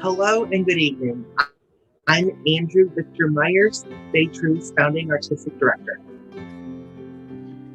Hello and good evening. I'm Andrew Victor Myers, Stay True's founding artistic director.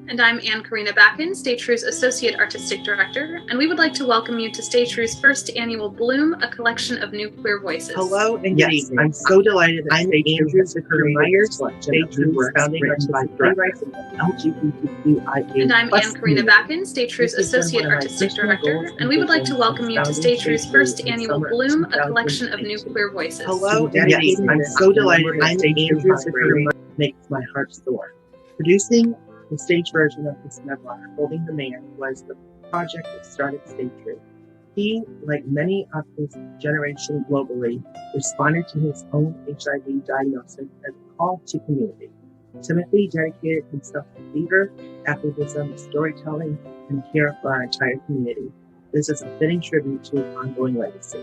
And I'm Anne-Karina Bakken, Stay True's Associate Artistic Director, and we would like to welcome you to Stay True's first annual Bloom, a collection of new queer voices. Hello and good evening. I'm so delighted that Andrew Victor Myers, Stay True's founding artistic director, LGBTQIA+. And I'm Anne-Karina Bakken, Stay True's Associate Artistic Director, and we would like to welcome you to Stay True's first annual Bloom, a collection of new queer voices. Hello and good evening. I'm so delighted that Andrew Victor Myers makes my heart soar. Producing the stage version of this memoir, Holding the Man, was the project that started Stay True. He, like many of his generation globally, responded to his own HIV diagnosis as a call to community. Timothy dedicated himself to theater, activism, storytelling, and care for our entire community. This is a fitting tribute to his ongoing legacy.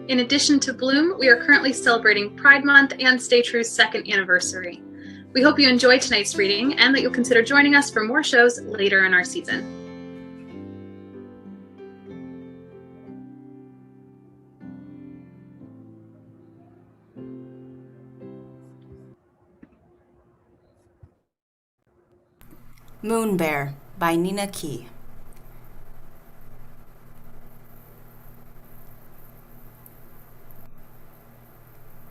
In addition to Bloom, we are currently celebrating Pride Month and Stay True's second anniversary. We hope you enjoyed tonight's reading and that you'll consider joining us for more shows later in our season. Moon Bear by Nina Key.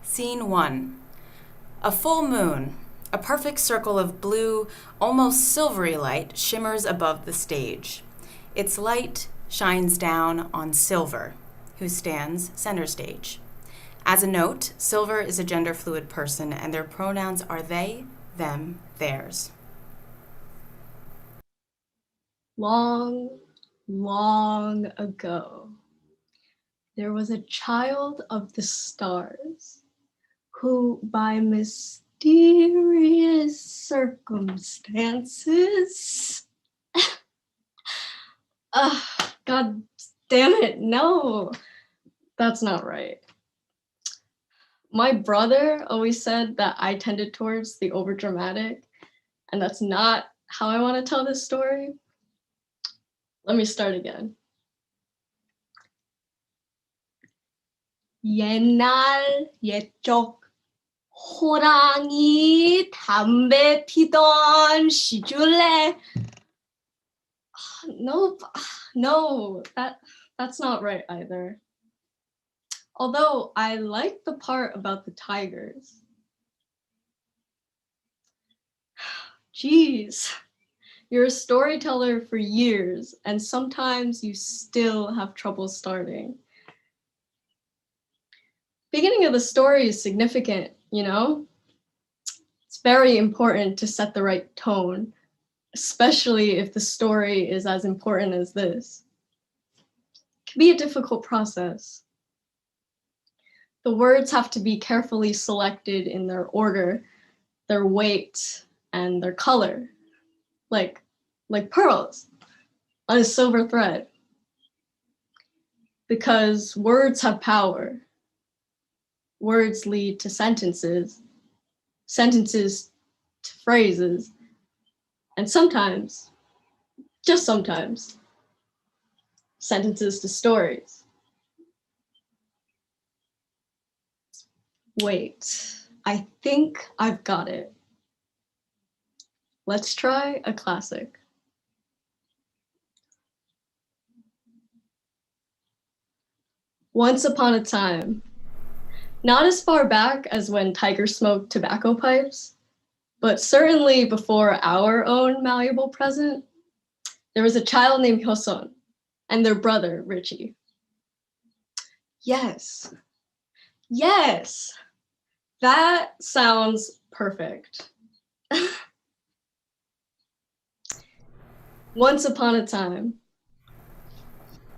Scene 1. A full moon. A perfect circle of blue, almost silvery light shimmers above the stage. Its light shines down on Silver, who stands center stage. As a note, Silver is a gender-fluid person, and their pronouns are they, them, theirs. Long, long ago, there was a child of the stars who, by mysterious circumstances, God damn it, no, that's not right. My brother always said that I tended towards the overdramatic, and that's not how I want to tell this story. Let me start again. 옛날 옛적 호랑이 담배 피던 시줄래. Nope, no, that's not right either. Although I like the part about the tigers. Jeez, you're a storyteller for years, and sometimes you still have trouble starting. Beginning of the story is significant, you know? It's very important to set the right tone, especially if the story is as important as this. It can be a difficult process. The words have to be carefully selected in their order, their weight, and their color, like pearls on a silver thread. Because words have power. Words lead to sentences, sentences to phrases, and sometimes, just sometimes, sentences to stories. Wait, I think I've got it. Let's try a classic. Once upon a time, not as far back as when tigers smoked tobacco pipes, but certainly before our own malleable present, there was a child named Hyosun and their brother, Richie. Yes, that sounds perfect. Once upon a time.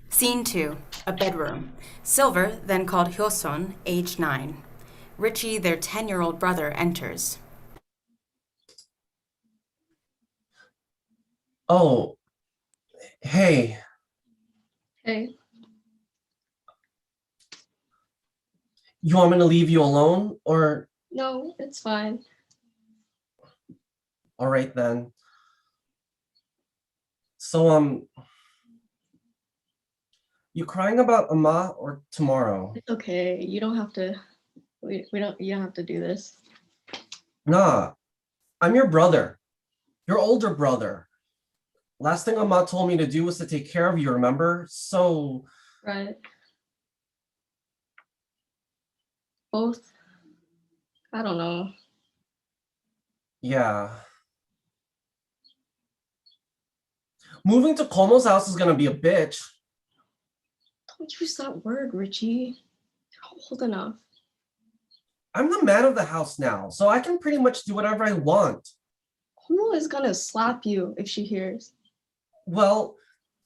Scene 2. A bedroom. Silver, then called Hyosun, age 9. Richie, their 10-year-old brother, enters. Oh, hey. Hey. You want me to leave you alone, or? No, it's fine. All right then. So, You crying about Amma or tomorrow? It's okay. You don't have to. You don't have to do this. Nah, I'm your brother. Your older brother. Last thing Amma told me to do was to take care of you, remember? So... Right. Both. I don't know. Yeah. Moving to Como's house is gonna be a bitch. Don't use that word, Richie. You're old enough. I'm the man of the house now, so I can pretty much do whatever I want. Como is gonna slap you if she hears. Well,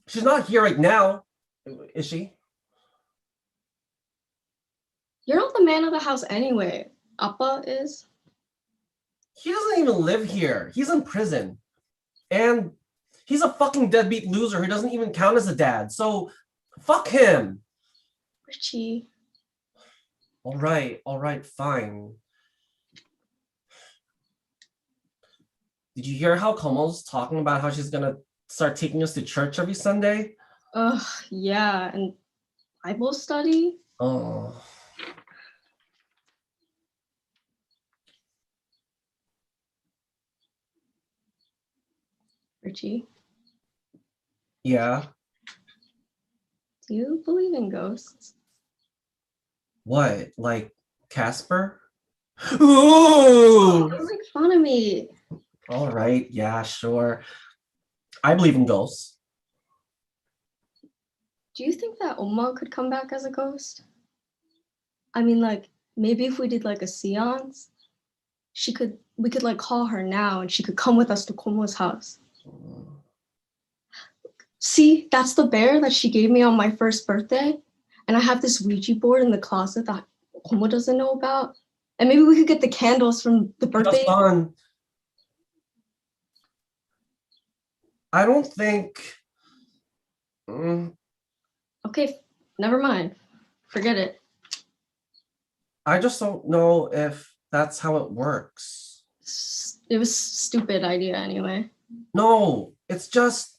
she's not here right now, is she? You're not the man of the house anyway. Appa is. He doesn't even live here. He's in prison. And he's a fucking deadbeat loser who doesn't even count as a dad. So, fuck him. Richie. All right, fine. Did you hear how Como's talking about how she's gonna start taking us to church every Sunday? Ugh, yeah, and Bible study? Oh. Richie, Yeah? do you believe in ghosts? What? Like Casper? Ooh! Don't make fun of me. All right, yeah, sure. I believe in ghosts. Do you think that Oma could come back as a ghost? I mean, like, maybe if we did like a seance, we could like call her now and she could come with us to Komo's house. See, that's the bear that she gave me on my first birthday. And I have this Ouija board in the closet that Komo doesn't know about. And maybe we could get the candles from the birthday. Just on. I don't think... Okay, never mind. Forget it. I just don't know if that's how it works. It was a stupid idea anyway. No, it's just...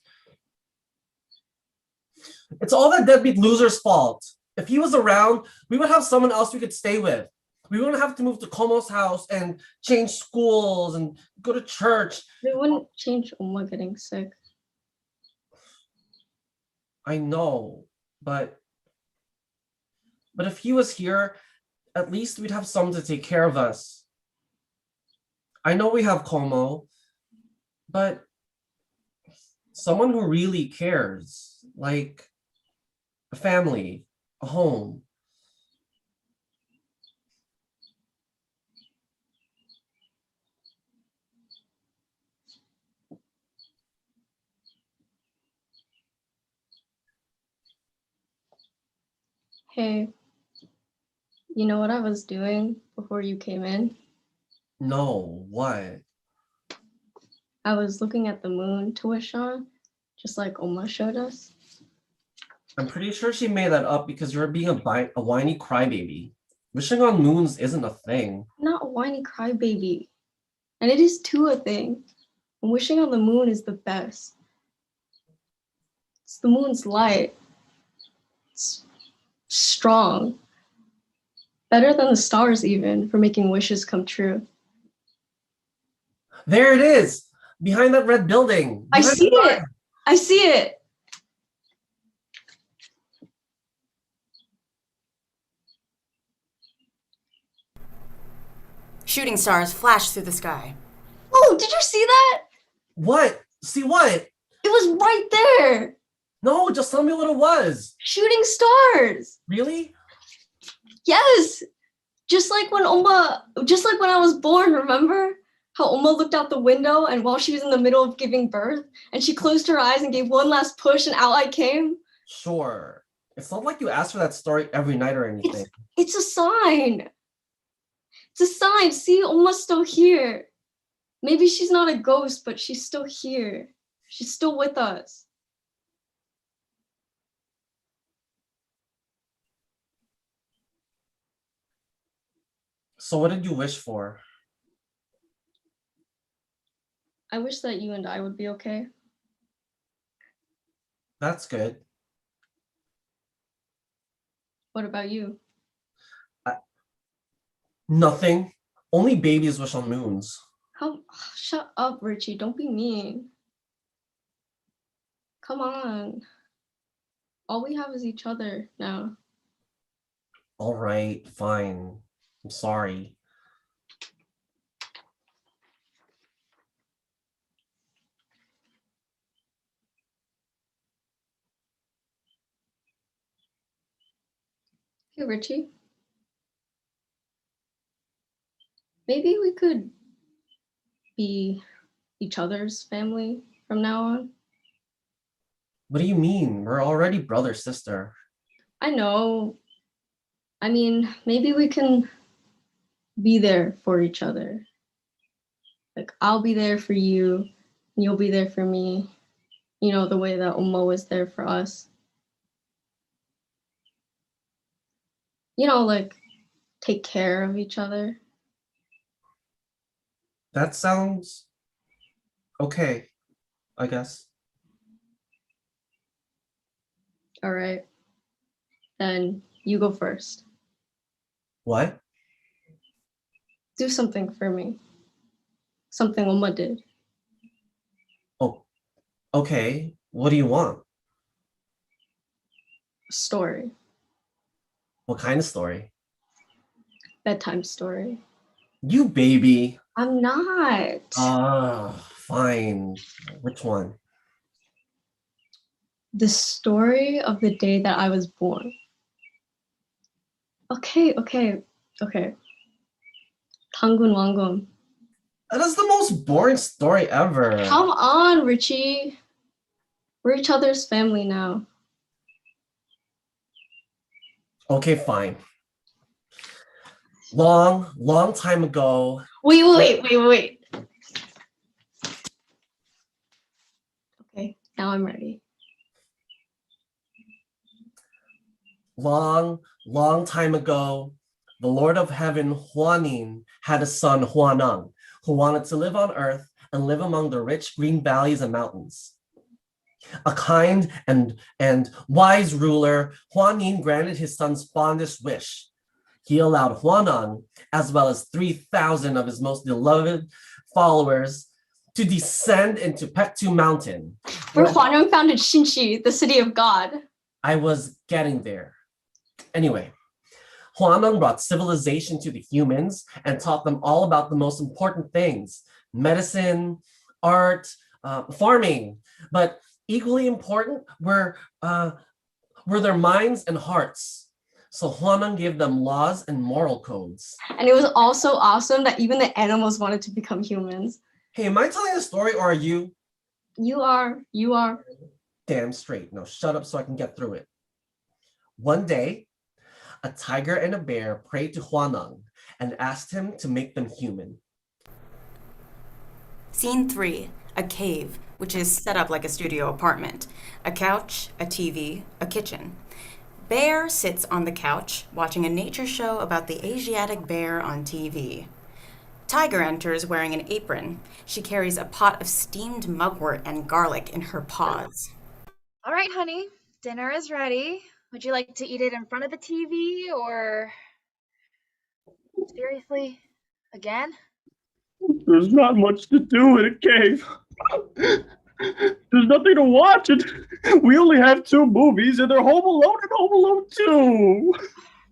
It's all that deadbeat loser's fault. If he was around, we would have someone else we could stay with. We wouldn't have to move to Como's house and change schools and go to church. It wouldn't change Oma getting sick. I know, but if he was here, at least we'd have someone to take care of us. I know we have Como, but someone who really cares, like a family, a home. Hey, you know what I was doing before you came in? No, what? I was looking at the moon to wish on, just like Oma showed us. I'm pretty sure she made that up because you're being a whiny crybaby. Wishing on moons isn't a thing. Not a whiny crybaby. And it is too a thing. And wishing on the moon is the best. It's the moon's light. It's strong. Better than the stars even for making wishes come true. There it is! Behind that red building! I see it! I see it! Shooting stars flash through the sky. Oh, did you see that? What? See what? It was right there! No, just tell me what it was. Shooting stars! Really? Yes! Just like when I was born, remember? How Oma looked out the window and while she was in the middle of giving birth, and she closed her eyes and gave one last push and out I came? Sure. It's not like you ask for that story every night or anything. It's a sign. It's a sign. See, Oma's still here. Maybe she's not a ghost, but she's still here. She's still with us. So what did you wish for? I wish that you and I would be okay. That's good. What about you? Nothing. Only babies wish on moons. Shut up, Richie. Don't be mean. Come on. All we have is each other now. All right, fine. I'm sorry. Hey, Richie. Maybe we could be each other's family from now on. What do you mean? We're already brother, sister. I know. I mean, maybe we can be there for each other. Like, I'll be there for you, and you'll be there for me. You know, the way that Omo was there for us. You know, like, take care of each other. That sounds okay, I guess. All right. Then you go first. What? Do something for me. Something Oma did. Oh, okay. What do you want? A story. What kind of story? Bedtime story. You baby. I'm not. Fine. Which one? The story of the day that I was born. Okay. Tangun Wangum. That is the most boring story ever. Come on, Richie. We're each other's family now. Okay, fine. Long time ago. Wait. Okay, now I'm ready. Long time ago, the Lord of Heaven, Huanin, had a son, Huaneng, who wanted to live on Earth and live among the rich green valleys and mountains. A kind and wise ruler, Huanin granted his son's fondest wish. He allowed Huaneng, as well as 3,000 of his most beloved followers, to descend into Pektu Mountain. Where Huaneng founded Shinchi, the city of God. I was getting there. Anyway, Huaneng brought civilization to the humans and taught them all about the most important things: medicine, art, farming. But equally important were their minds and hearts. So Huaneng gave them laws and moral codes. And it was also awesome that even the animals wanted to become humans. Hey, am I telling a story or are you? You are. Damn straight. No, shut up so I can get through it. One day, a tiger and a bear prayed to Huaneng and asked him to make them human. Scene 3, a cave, which is set up like a studio apartment. A couch, a TV, a kitchen. Bear sits on the couch, watching a nature show about the Asiatic bear on TV. Tiger enters wearing an apron. She carries a pot of steamed mugwort and garlic in her paws. All right, honey, dinner is ready. Would you like to eat it in front of the TV or seriously, again? There's not much to do in a cave. There's nothing to watch. We only have 2 movies, and they're Home Alone and Home Alone 2.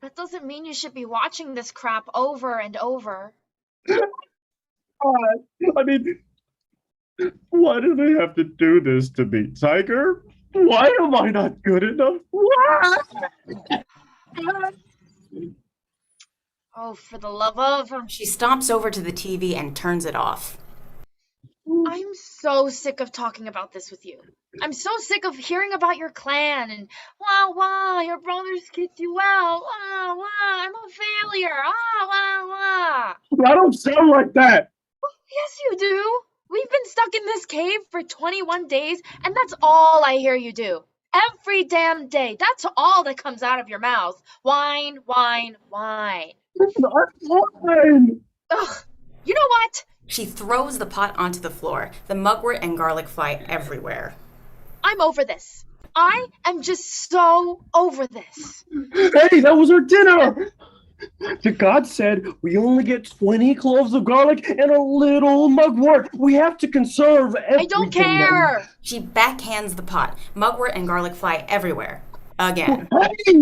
That doesn't mean you should be watching this crap over and over. I mean, why do they have to do this to me, Tiger? Why am I not good enough? Why? Oh, for the love of... She stomps over to the TV and turns it off. I'm so sick of talking about this with you. I'm so sick of hearing about your clan and wah, your brothers kicked you out. Wah, I'm a failure. I don't sound like that. Yes, you do. We've been stuck in this cave for 21 days, and that's all I hear you do. Every damn day. That's all that comes out of your mouth. Whine. I'm fine. Ugh. You know what? She throws the pot onto the floor. The mugwort and garlic fly everywhere. I'm over this. I am just so over this. Hey, that was our dinner! The god said we only get 20 cloves of garlic and a little mugwort. We have to conserve everything. I don't care. She backhands the pot. Mugwort and garlic fly everywhere. Again. Hey!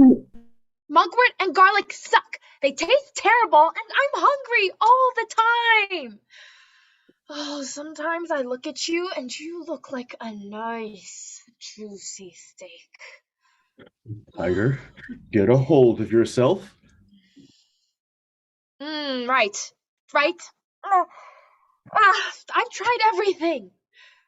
Mugwort and garlic suck. They taste terrible, and I'm hungry all the time. Oh, sometimes I look at you, and you look like a nice, juicy steak. Tiger, get a hold of yourself. Right. I've tried everything.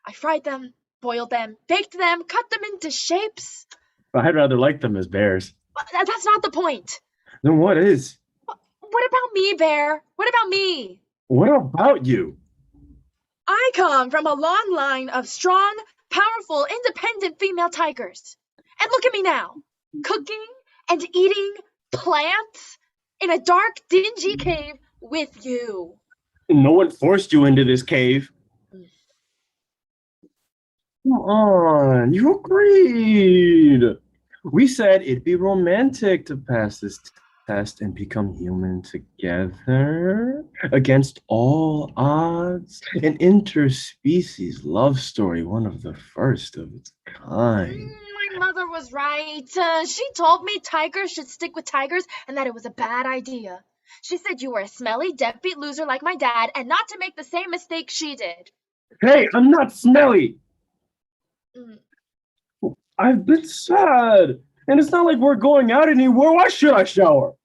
I fried them, boiled them, baked them, cut them into shapes. I'd rather like them as bears. That's not the point. Then what is? What about me, Bear? What about me? What about you? I come from a long line of strong, powerful, independent female tigers. And look at me now, cooking and eating plants in a dark, dingy cave with you. No one forced you into this cave. Come on, you agreed. We said it'd be romantic to pass this test and become human together against all odds. An interspecies love story, one of the first of its kind. My mother was right. She told me tigers should stick with tigers and that it was a bad idea. She said you were a smelly, deadbeat loser like my dad and not to make the same mistake she did. Hey, I'm not smelly. Mm. I've been sad. And it's not like we're going out anywhere. Why should I shower?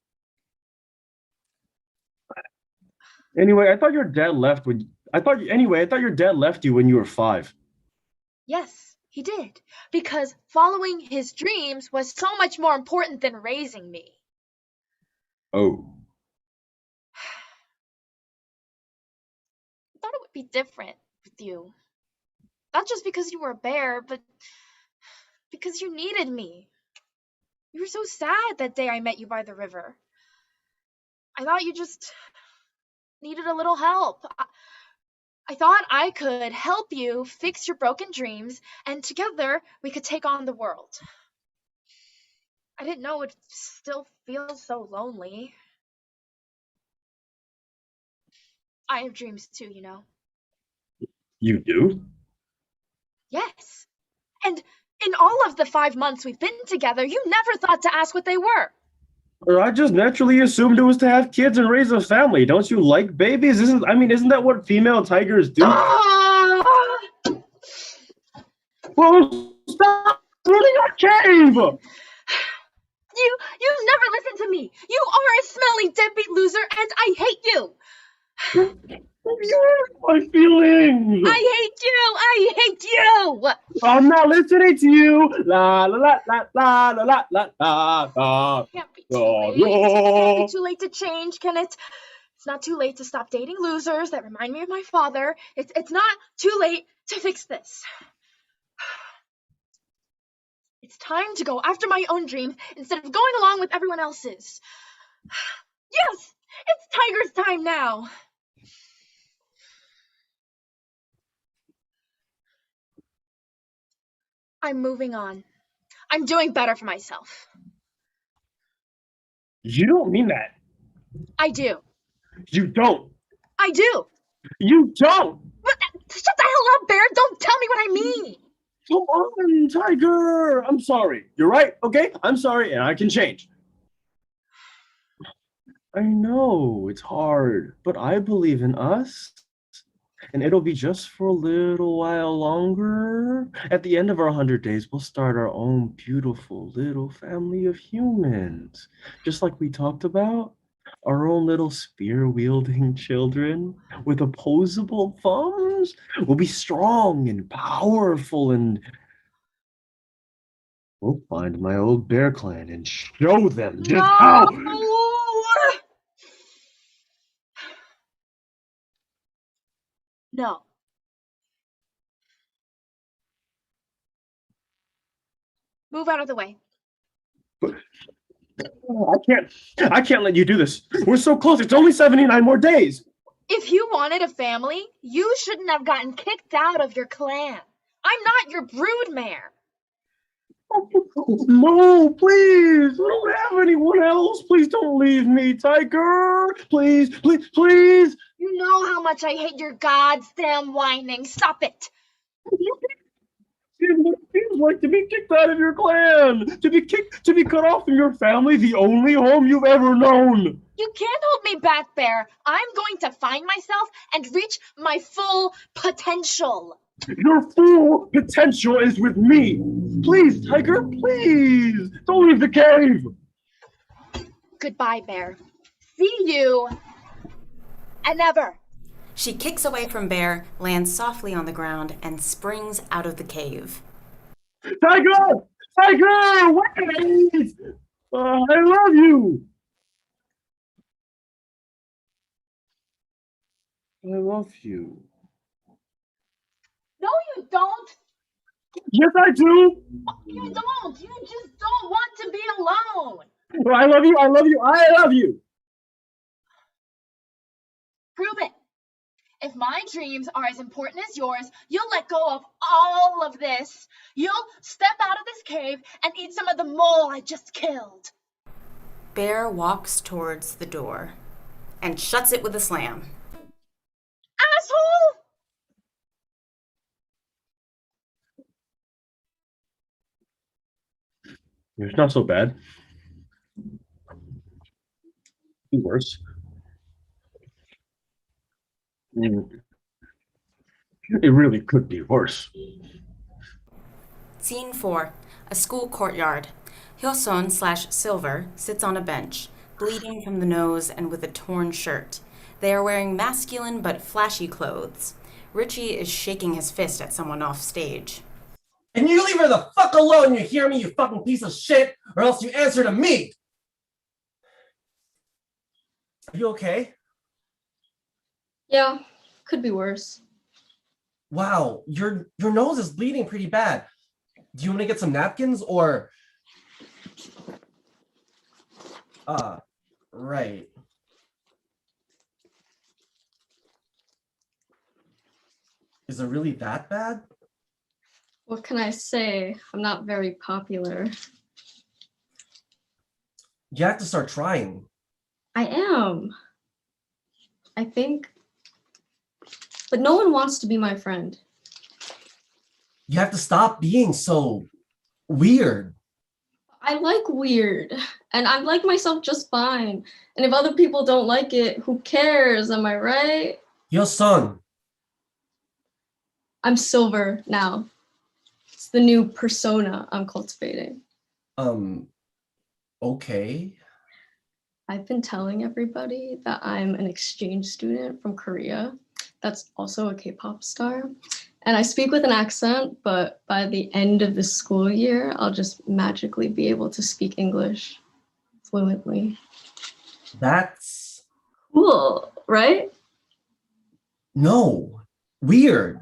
Anyway, I thought your dad left your dad left you when you were 5. Yes, he did. Because following his dreams was so much more important than raising me. Oh. I thought it would be different with you. Not just because you were a bear, but because you needed me. You were so sad that day I met you by the river. I thought you just needed a little help. I thought I could help you fix your broken dreams, and together we could take on the world. I didn't know it still feels so lonely. I have dreams too, you know. You do? Yes. And in all of the 5 months we've been together, you never thought to ask what they were. Or I just naturally assumed it was to have kids and raise a family. Don't you like babies? Isn't that what female tigers do? Well, stop running our cave! You never listen to me. You are a smelly deadbeat loser, and I hate you. You hurt my feelings. I hate you. I'm not listening to you. La la la la la la la la la. Can't be too late. Can't be too late to change, can it? It's not too late to stop dating losers that remind me of my father. It's not too late to fix this. It's time to go after my own dreams instead of going along with everyone else's. Yes, it's Tiger's time now. I'm moving on. I'm doing better for myself. You don't mean that. I do. You don't. I do. You don't. But shut the hell up, Bear. Don't tell me what I mean. Come on, Tiger. I'm sorry. You're right. Okay, I'm sorry, and I can change. I know it's hard, but I believe in us. And it'll be just for a little while longer. At the end of our 100 days, we'll start our own beautiful little family of humans. Just like we talked about, our own little spear-wielding children with opposable thumbs. We'll be strong and powerful, and we'll find my old bear clan and show them just how... No. Move out of the way. I can't let you do this. We're so close. It's only 79 more days. If you wanted a family, you shouldn't have gotten kicked out of your clan. I'm not your brood mare. No, please. I don't have anyone else. Please don't leave me, Tiger. Please, please, please. You know how much I hate your goddamn whining. Stop it. What it feels like to be kicked out of your clan, to be cut off from your family, the only home you've ever known. You can't hold me back, Bear. I'm going to find myself and reach my full potential. Your full potential is with me. Please, Tiger, please. Don't leave the cave. Goodbye, Bear. See you. And never. She kicks away from Bear, lands softly on the ground, and springs out of the cave. Tiger! Tiger! Wait! I love you! I love you. No, you don't. Yes, I do! You don't. You just don't want to be alone. I love you, I love you, I love you! Prove it. If my dreams are as important as yours, you'll let go of all of this. You'll step out of this cave and eat some of the mole I just killed. Bear walks towards the door and shuts it with a slam. Asshole! It's not so bad. Be worse. It really could be worse. Scene 4. A school courtyard. Hyosun/Silver sits on a bench, bleeding from the nose and with a torn shirt. They are wearing masculine but flashy clothes. Richie is shaking his fist at someone off stage. Can you leave her the fuck alone, you hear me, you fucking piece of shit, or else you answer to me! Are you okay? Yeah, could be worse. Wow, your nose is bleeding pretty bad. Do you want to get some napkins, or... Right. Is it really that bad? What can I say? I'm not very popular. You have to start trying. I am. I think. But no one wants to be my friend. You have to stop being so weird. I like weird, and I like myself just fine. And if other people don't like it, who cares? Am I right? Your son. I'm Silver now. It's the new persona I'm cultivating. Okay. I've been telling everybody that I'm an exchange student from Korea that's also a K-pop star. And I speak with an accent, but by the end of the school year, I'll just magically be able to speak English fluently. That's... Cool, right? No. Weird.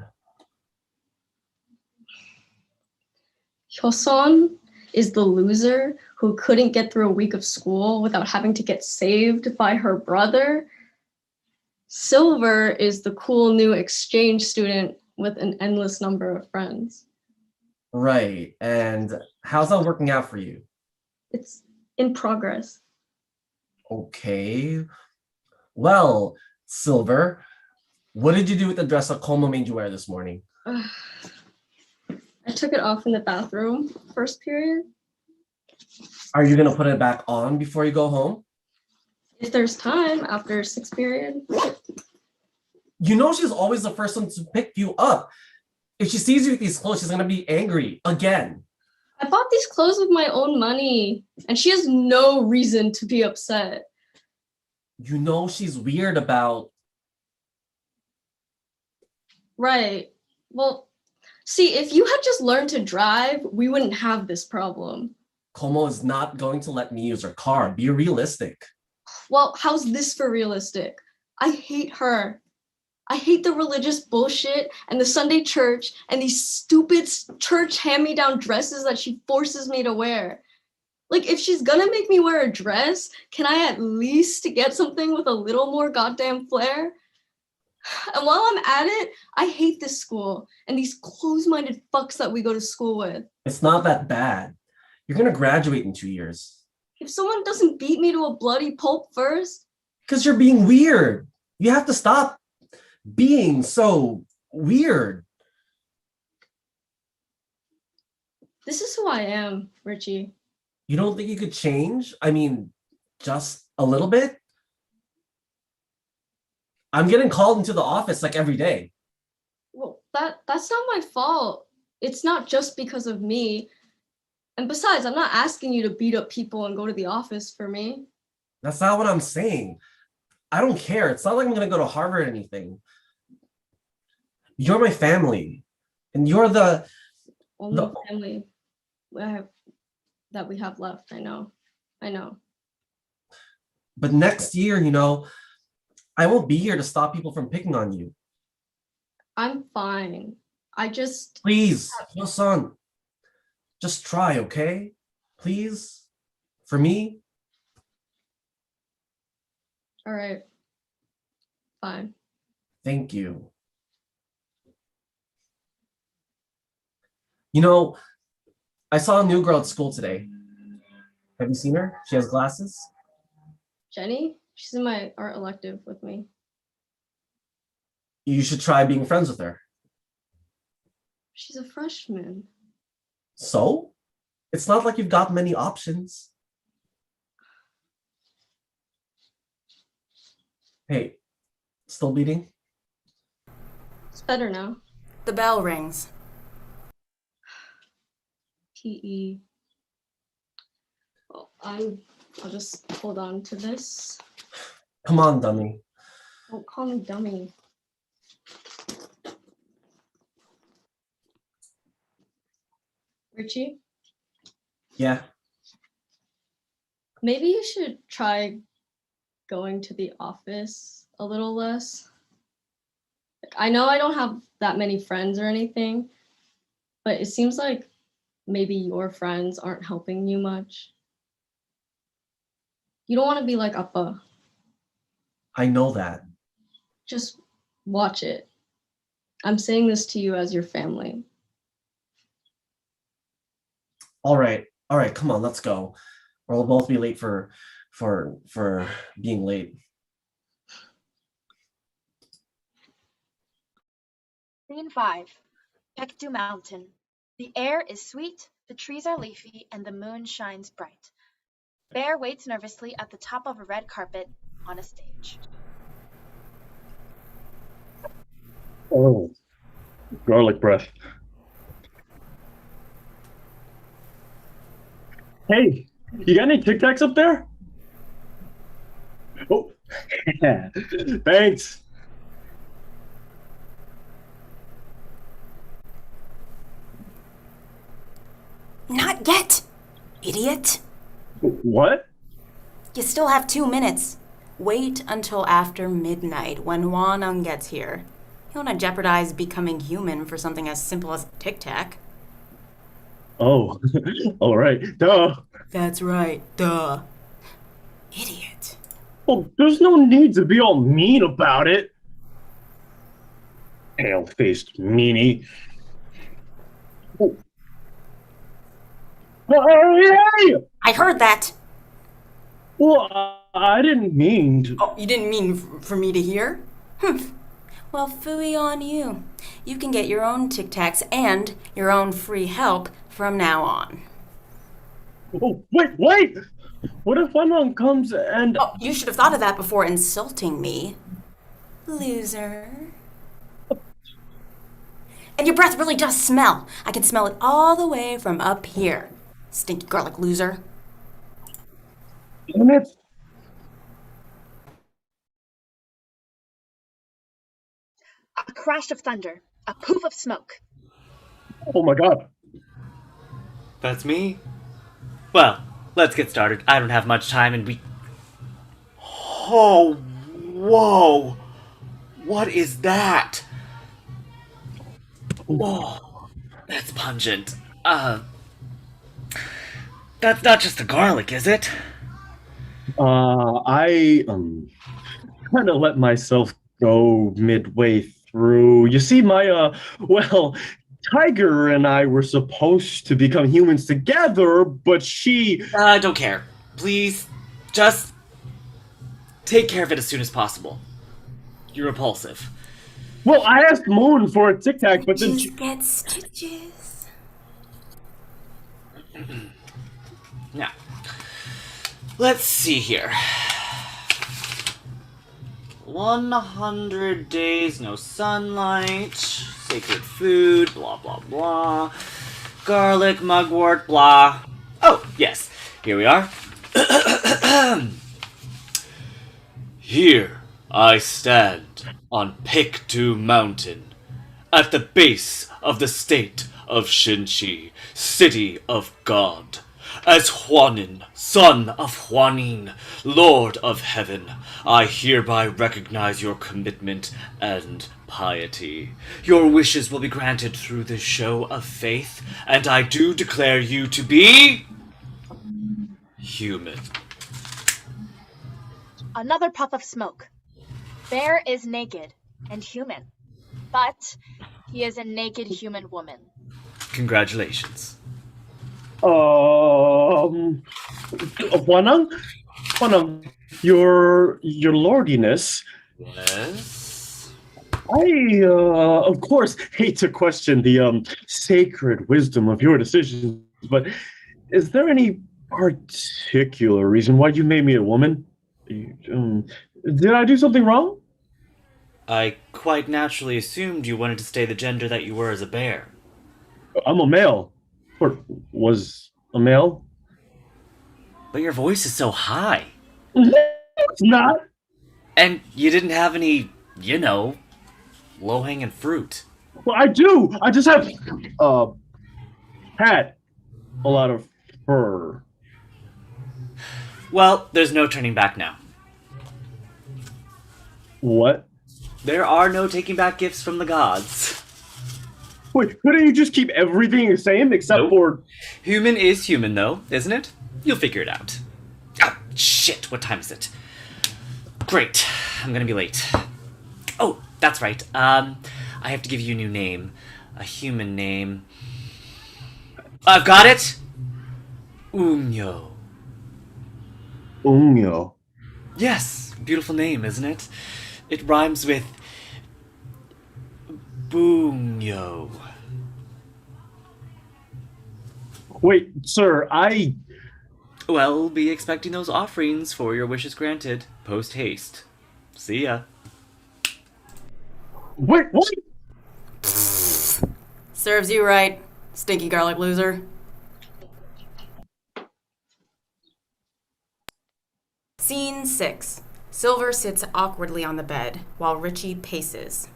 Hyosun is the loser who couldn't get through a week of school without having to get saved by her brother. Silver is the cool new exchange student with an endless number of friends. Right. And how's that working out for you? It's in progress. Okay. Well, Silver, what did you do with the dress that Como made you wear this morning? I took it off in the bathroom first period. Are you gonna put it back on before you go home? If there's time after 6th period. You know she's always the first one to pick you up. If she sees you with these clothes, she's gonna be angry again. I bought these clothes with my own money, and she has no reason to be upset. You know she's weird about... Right. Well, see, if you had just learned to drive, we wouldn't have this problem. Como is not going to let me use her car. Be realistic. Well, how's this for realistic? I hate her. I hate the religious bullshit and the Sunday church and these stupid church hand-me-down dresses that she forces me to wear. Like, if she's gonna make me wear a dress, can I at least get something with a little more goddamn flair? And while I'm at it, I hate this school and these close-minded fucks that we go to school with. It's not that bad. You're gonna graduate in 2 years. If someone doesn't beat me to a bloody pulp first. Because you're being weird. You have to stop being so weird. This is who I am, Richie. You don't think you could change? I mean, just a little bit? I'm getting called into the office like every day. Well, that's not my fault. It's not just because of me. And besides, I'm not asking you to beat up people and go to the office for me. That's not what I'm saying. I don't care. It's not like I'm going to go to Harvard or anything. You're my family. And you're the only family that we have left. I know. But next year, I won't be here to stop people from picking on you. I'm fine. Please, son. Just try, okay? Please? For me? All right. Fine. Thank you. I saw a new girl at school today. Have you seen her? She has glasses. Jenny? She's in my art elective with me. You should try being friends with her. She's a freshman. So? It's not like you've got many options. Hey, still bleeding? It's better now. The bell rings. PE. Well, I'll just hold on to this. Come on, dummy. Don't call me dummy. Richie? Yeah. Maybe you should try going to the office a little less. I know I don't have that many friends or anything, but it seems like maybe your friends aren't helping you much. You don't want to be like Appa. I know that. Just watch it. I'm saying this to you as your family. All right, come on, let's go. Or we'll both be late for being late. Scene 5. Pektu Mountain. The air is sweet, the trees are leafy, and the moon shines bright. Bear waits nervously at the top of a red carpet on a stage. Oh, garlic breath. Hey, you got any Tic Tacs up there? Oh, thanks. Not yet, idiot. What? You still have 2 minutes. Wait until after midnight when Wanung gets here. You don't want to jeopardize becoming human for something as simple as Tic Tac. Oh, all right. Duh. That's right, duh. Idiot. Well, there's no need to be all mean about it. Pale-faced meanie. Oh. Hey! I heard that. Well, I didn't mean to. Oh, you didn't mean for me to hear? Well, phooey on you. You can get your own Tic Tacs and your own free help from now on. Oh, wait! What if one of them comes and... Oh, you should have thought of that before insulting me. Loser. And your breath really does smell. I can smell it all the way from up here. Stinky garlic loser. Damn it. A crash of thunder, a poof of smoke. Oh my god. That's me? Well, let's get started. I don't have much time and we... Oh, whoa! What is that? Whoa, that's pungent. That's not just the garlic, is it? I kind of let myself go midway through. You see, my Tiger and I were supposed to become humans together, but she... I don't care. Please, just take care of it as soon as possible. You're repulsive. Well, I asked Moon for a Tic Tac, but then Just get stitches. Now, let's see here. 100 days, no sunlight, sacred food, blah, blah, blah. Garlic, mugwort, blah. Oh, yes, here we are. Here I stand on Pictou Mountain, at the base of the state of Shinchi, city of God. As Huanin, son of Huanin, Lord of Heaven, I hereby recognize your commitment and piety. Your wishes will be granted through this show of faith, and I do declare you to be... human. Another puff of smoke. Bear is naked and human, but he is a naked human woman. Congratulations. Huanang, your lordiness. Yes? I, of course, hate to question the sacred wisdom of your decisions, but is there any particular reason why you made me a woman? Did I do something wrong? I quite naturally assumed you wanted to stay the gender that you were as a bear. I'm a male. Or was a male? But your voice is so high. No, it's not. And you didn't have any, low-hanging fruit. Well, I do. I just have had a lot of fur. Well, there's no turning back now. What? There are no taking back gifts from the gods. Wait, couldn't you just keep everything the same except for... Human is human, though, isn't it? You'll figure it out. Ah, shit, what time is it? Great, I'm gonna be late. Oh, that's right. I have to give you a new name. A human name. I've got it! Unyo. Unyo. Yes, beautiful name, isn't it? It rhymes with... Boonyo. Wait, sir, Well, be expecting those offerings for your wishes granted. Post haste. See ya. Wait, what? Serves you right, stinky garlic loser. Scene 6. Silver sits awkwardly on the bed, while Richie paces.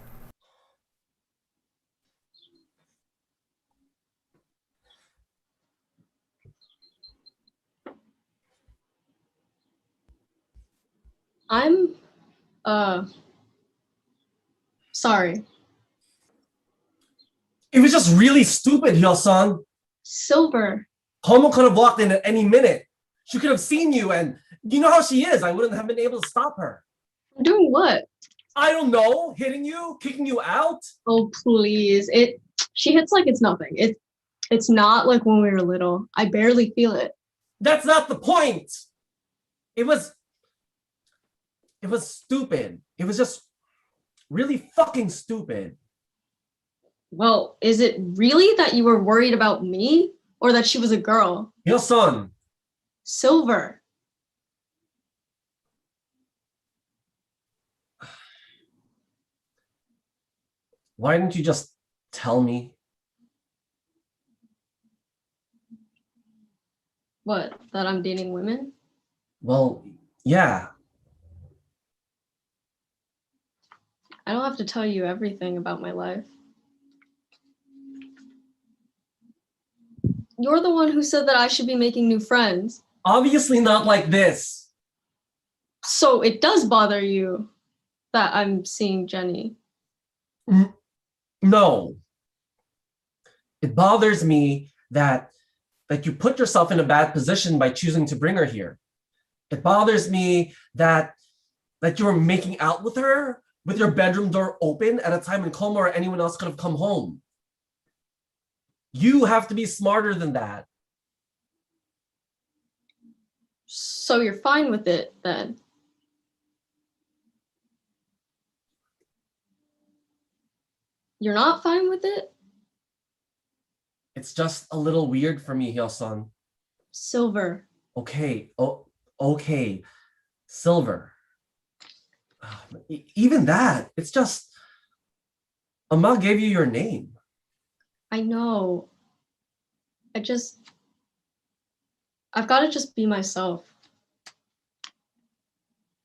I'm, sorry. It was just really stupid, Hyo-san. Silver. Homo could have walked in at any minute. She could have seen you, and you know how she is. I wouldn't have been able to stop her. Doing what? I don't know. Hitting you? Kicking you out? Oh, please. She hits like it's nothing. It's not like when we were little. I barely feel it. That's not the point. It was stupid. It was just really fucking stupid. Well, is it really that you were worried about me or that she was a girl? Your son. Silver. Why didn't you just tell me? What? That I'm dating women? Well, yeah. I don't have to tell you everything about my life. You're the one who said that I should be making new friends. Obviously not like this. So it does bother you that I'm seeing Jenny. No. It bothers me that you put yourself in a bad position by choosing to bring her here. It bothers me that you were making out with her with your bedroom door open at a time when Como or anyone else could have come home. You have to be smarter than that. So you're fine with it then? You're not fine with it? It's just a little weird for me, Hyo-sun. Silver. Okay. Oh, okay. Silver. Even that. It's just Amma gave you your name. I know. I've got to just be myself.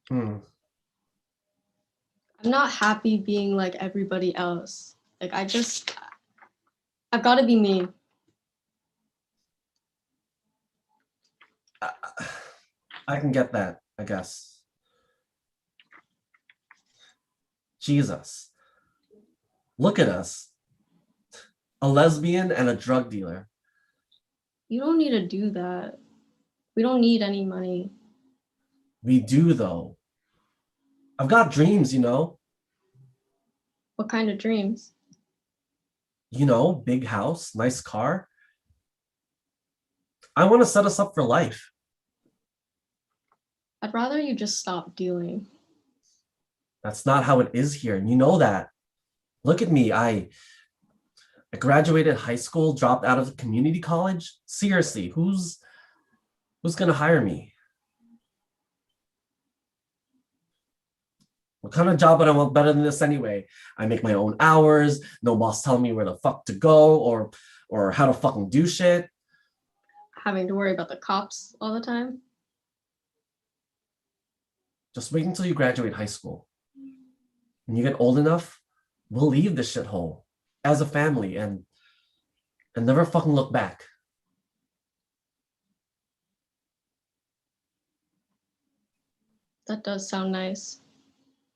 I'm not happy being like everybody else. Like, I've got to be me. I can get that, I guess. Jesus. Look at us. A lesbian and a drug dealer. You don't need to do that. We don't need any money. We do, though. I've got dreams, you know? What kind of dreams? You know, big house, nice car. I want to set us up for life. I'd rather you just stop dealing. That's not how it is here, and you know that. Look at me. I graduated high school, dropped out of community college. Seriously, who's gonna hire me? What kind of job would I want better than this anyway? I make my own hours, no boss telling me where the fuck to go or how to fucking do shit. Having to worry about the cops all the time. Just wait until you graduate high school. When you get old enough, we'll leave this shithole as a family and never fucking look back. That does sound nice.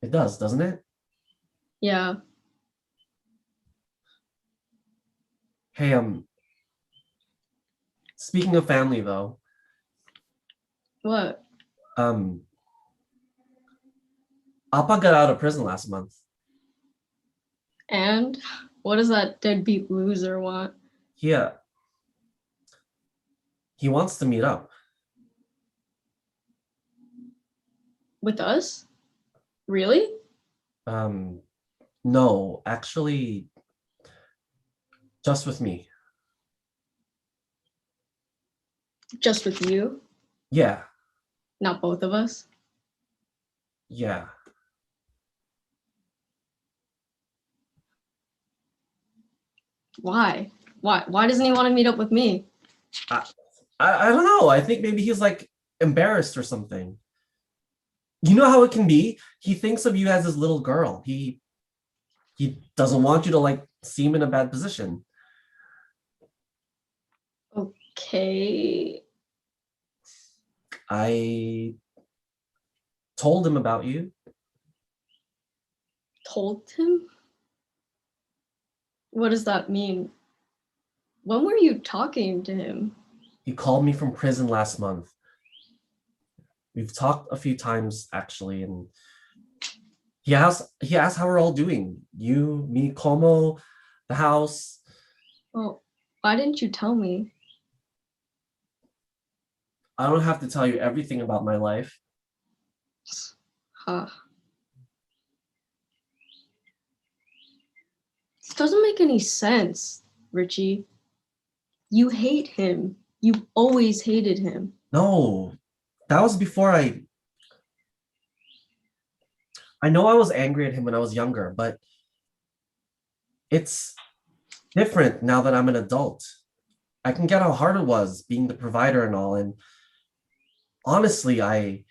It does, doesn't it? Yeah. Hey, speaking of family though. What? Appa got out of prison last month. And what does that deadbeat loser want? Yeah. He wants to meet up. With us? Really? No, actually, just with me. Just with you? Yeah, Not both of us? yeah. Why? Why doesn't he want to meet up with me? I don't know. I think maybe he's like embarrassed or something. You know how it can be? He thinks of you as his little girl. He doesn't want you to like see him in a bad position. Okay. I told him about you. Told him? What does that mean? When were you talking to him? He called me from prison last month. We've talked a few times actually, and he asked how we're all doing. You, me, Como, the house. Well, why didn't you tell me? I don't have to tell you everything about my life. Huh. This doesn't make any sense, Richie. You hate him. You've always hated him. No, that was before I know I was angry at him when I was younger, but it's different now that I'm an adult. I can get how hard it was being the provider and all, and honestly, I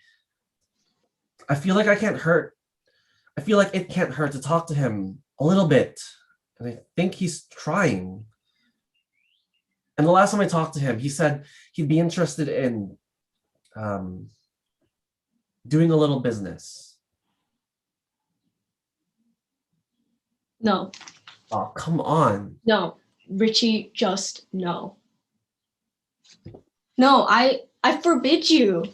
feel like I feel like it can't hurt to talk to him a little bit. And I think he's trying. And the last time I talked to him, he said he'd be interested in doing a little business. No. Oh, come on. No. Richie, just no. No, I forbid you.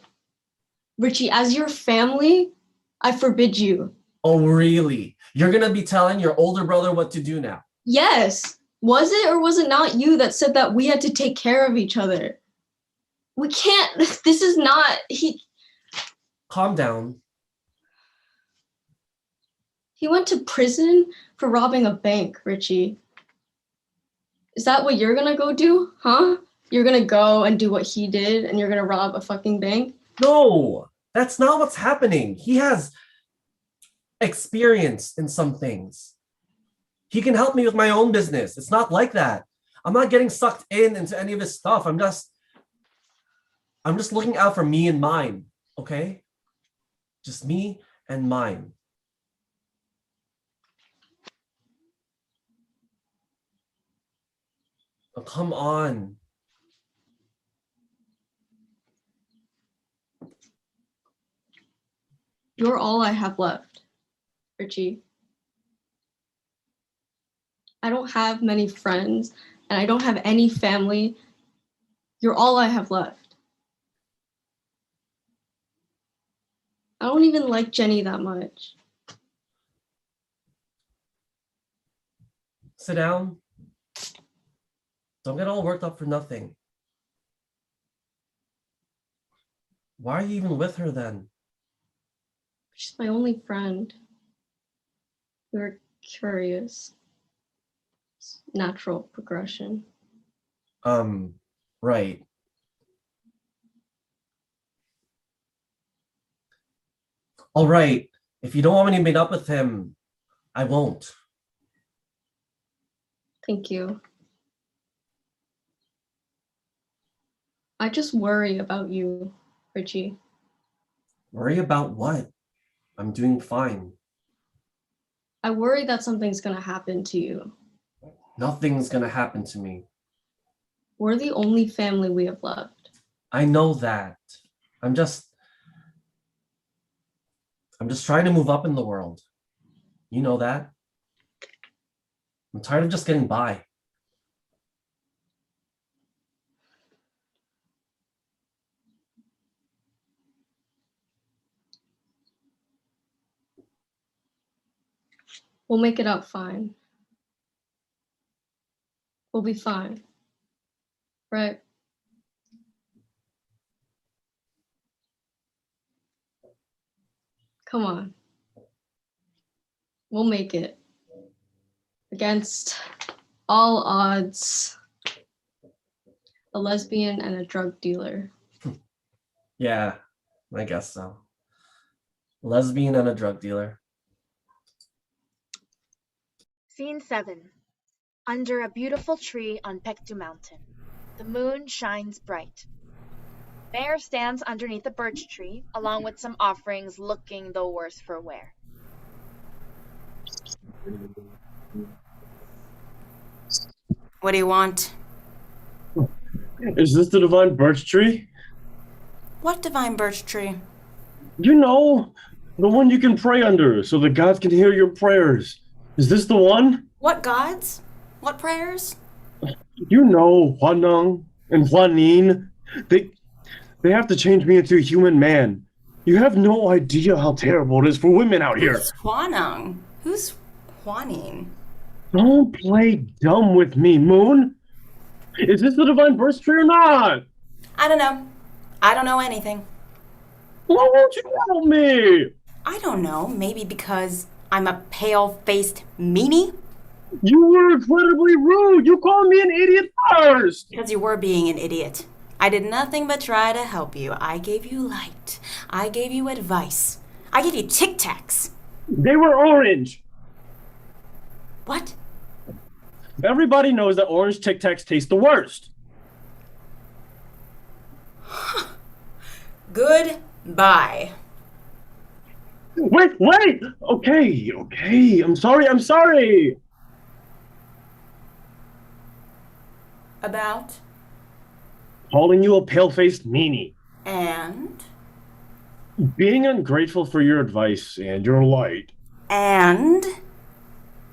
Richie, as your family, I forbid you. Oh, really? You're going to be telling your older brother what to do now? Yes. Was it or was it not you that said that we had to take care of each other? We can't, this is not, Calm down. he went to prison for robbing a bank, Richie. Is that what you're gonna go do, huh? You're gonna go and do what he did and you're gonna rob a fucking bank? No, that's not what's happening. He has experience in some things. He can help me with my own business. It's not like that. I'm not getting sucked into any of his stuff. I'm just looking out for me and mine, okay? Just me and mine. Oh, come on. You're all I have left, Richie. I don't have many friends and I don't have any family. You're all I have left. I don't even like Jenny that much. Sit down. Don't get all worked up for nothing. Why are you even with her then? She's my only friend. We were curious. It's natural progression. Right. All right. If you don't want me to meet up with him, I won't. Thank you. I just worry about you, Richie. Worry about what? I'm doing fine. I worry that something's gonna happen to you. Nothing's gonna happen to me. We're the only family we have left. I know that. I'm just trying to move up in the world. You know that. I'm tired of just getting by. We'll make it out fine. We'll be fine. Right? Come on. We'll make it. Against all odds. A lesbian and a drug dealer. Yeah, I guess so. Lesbian and a drug dealer. Scene 7. Under a beautiful tree on Pektu Mountain. The moon shines bright. Mayor stands underneath a birch tree, along with some offerings looking the worse for wear. What do you want? Is this the divine birch tree? What divine birch tree? You know, the one you can pray under so the gods can hear your prayers. Is this the one? What gods? What prayers? You know, Huaneng and Huanin. They have to change me into a human man. You have no idea how terrible it is for women out here. Who's Huaneng? Who's Huanin? Don't play dumb with me, Moon. Is this the divine birch tree or not? I don't know. I don't know anything. Why won't you help me? I don't know. Maybe because I'm a pale-faced meanie? You were incredibly rude. You called me an idiot first. Because you were being an idiot. I did nothing but try to help you. I gave you light. I gave you advice. I gave you Tic Tacs. They were orange. What? Everybody knows that orange Tic Tacs taste the worst. Goodbye. Wait! Okay. I'm sorry. About? Calling you a pale-faced meanie. And? Being ungrateful for your advice and your light. And?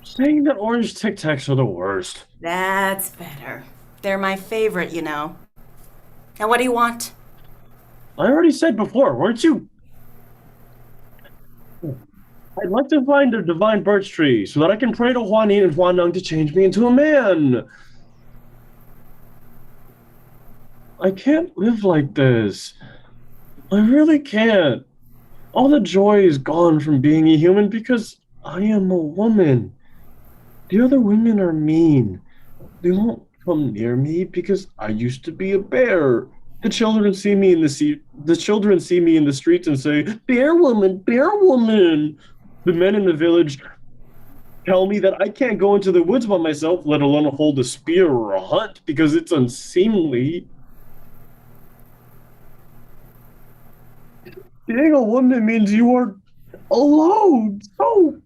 Saying that orange Tic Tacs are the worst. That's better. They're my favorite, you know. Now what do you want? I already said before, weren't you? I'd like to find a divine birch tree so that I can pray to Huanin and Huaneng to change me into a man. I can't live like this. I really can't. All the joy is gone from being a human because I am a woman. The other women are mean. They won't come near me because I used to be a bear. The children see me in the children see me in the streets and say, "Bear woman, bear woman." The men in the village tell me that I can't go into the woods by myself, let alone hold a spear or a hunt, because it's unseemly. Being a woman means you are alone. So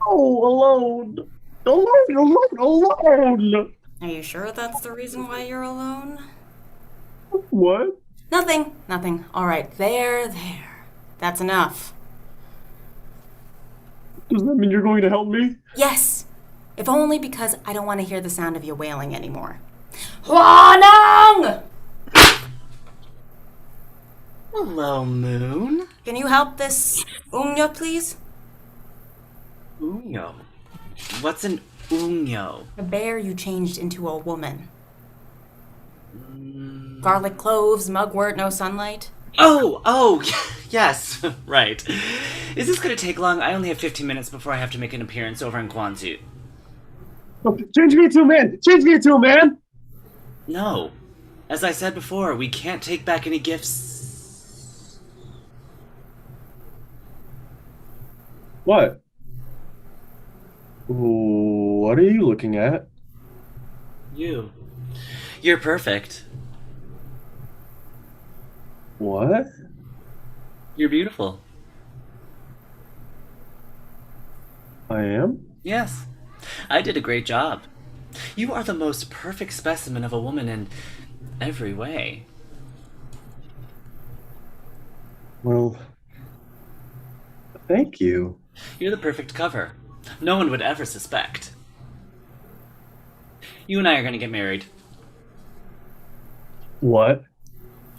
alone. Alone. Are you sure that's the reason why you're alone? What? Nothing. All right, there. That's enough. Does that mean you're going to help me? Yes, if only because I don't want to hear the sound of you wailing anymore. Huaneng! Hello, Moon. Can you help this Unya, please? Unyo. What's an unyo? The bear you changed into a woman. Garlic cloves, mugwort, no sunlight. Oh, yes, right. Is this going to take long? I only have 15 minutes before I have to make an appearance over in Guangzhou. Change me into a man! Change me into a man! No. As I said before, we can't take back any gifts. What? What are you looking at? You. You're perfect. What? You're beautiful. I am? Yes. I did a great job. You are the most perfect specimen of a woman in every way. Well, thank you. You're the perfect cover. No one would ever suspect. You and I are going to get married. What?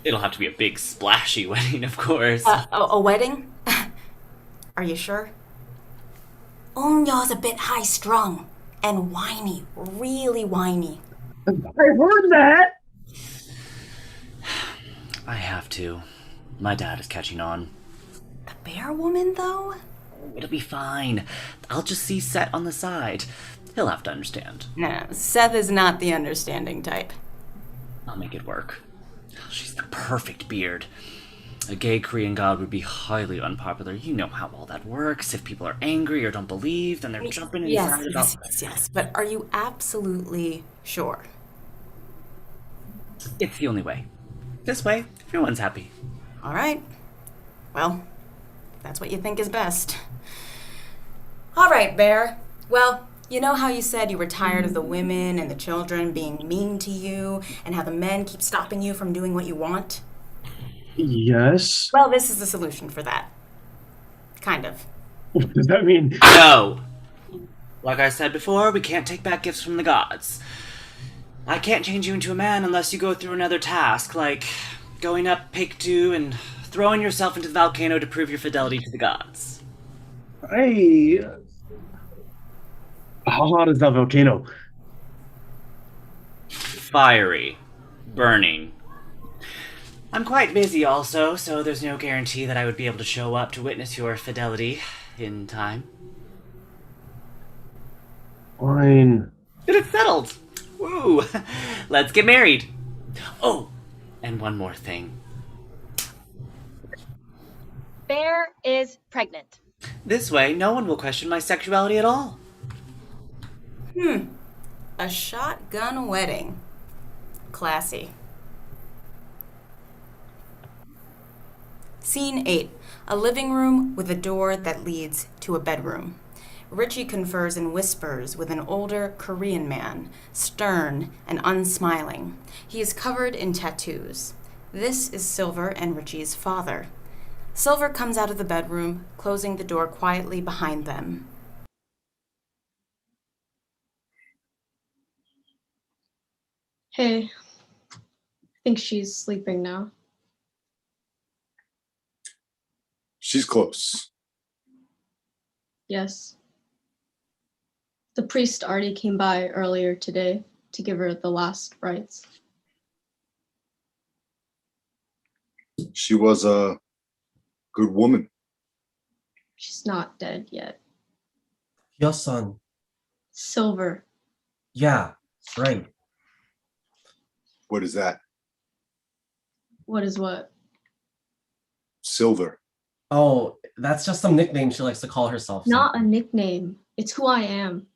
It'll have to be a big, splashy wedding, of course. A wedding? Are you sure? Unya's a bit high-strung and whiny, really whiny. I heard that! I have to. My dad is catching on. The bear woman, though? It'll be fine. I'll just see Seth on the side. He'll have to understand. No, Seth is not the understanding type. I'll make it work. She's the perfect beard. A gay Korean god would be highly unpopular. You know how all that works. If people are angry or don't believe, then they're jumping inside about... Yes. But are you absolutely sure? It's the only way. This way, everyone's happy. All right. Well, that's what you think is best. All right, Bear. Well, you know how you said you were tired of the women and the children being mean to you, and how the men keep stopping you from doing what you want? Yes. Well, this is the solution for that. Kind of. What does that mean? No! Like I said before, we can't take back gifts from the gods. I can't change you into a man unless you go through another task, like going up Peak 2 and throwing yourself into the volcano to prove your fidelity to the gods. Hey... How hot is that volcano? Fiery. Burning. I'm quite busy also, so there's no guarantee that I would be able to show up to witness your fidelity in time. Fine. But it's settled! Woo! Let's get married! Oh, and one more thing. Bear is pregnant. This way, no one will question my sexuality at all. A shotgun wedding. Classy. Scene 8. A living room with a door that leads to a bedroom. Richie confers in whispers with an older Korean man, stern and unsmiling. He is covered in tattoos. This is Silver and Richie's father. Silver comes out of the bedroom, closing the door quietly behind them. Hey, I think she's sleeping now. She's close. Yes. The priest already came by earlier today to give her the last rites. She was a good woman. She's not dead yet. Your son. Silver. Yeah, right. What is that? What is what? Silver. Oh, that's just some nickname she likes to call herself. Not a nickname. It's who I am.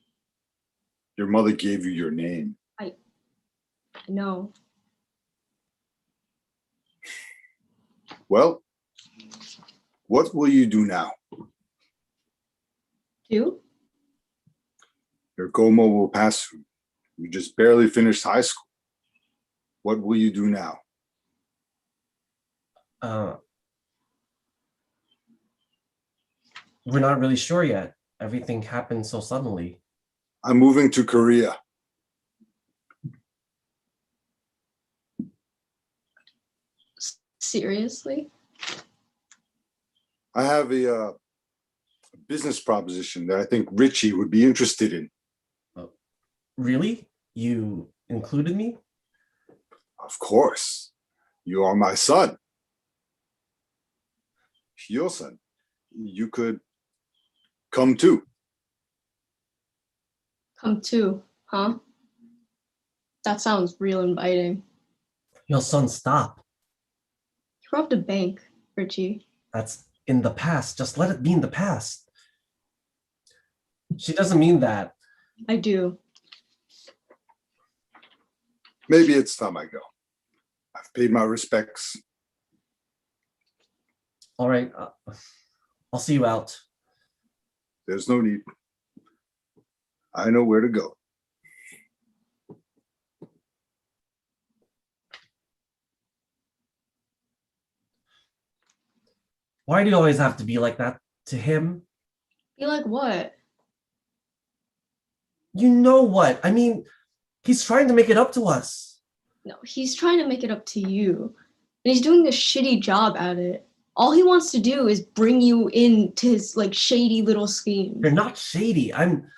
Your mother gave you your name. I know. Well, what will you do now? Do? Your Como will pass you. You just barely finished high school. What will you do now? We're not really sure yet. Everything happened so suddenly. I'm moving to Korea. Seriously? I have a business proposition that I think Richie would be interested in. Really? You included me? Of course. You are my son. Your son. You could come too. Come too, huh? That sounds real inviting. Your son, stop. You robbed a bank, Richie. That's in the past. Just let it be in the past. She doesn't mean that. I do. Maybe it's time I go. I've paid my respects. All right. I'll see you out. There's no need. I know where to go. Why do you always have to be like that to him? Be like what? You know what? I mean, he's trying to make it up to us. No, he's trying to make it up to you. And he's doing a shitty job at it. All he wants to do is bring you into his like shady little scheme. You're not shady. I'm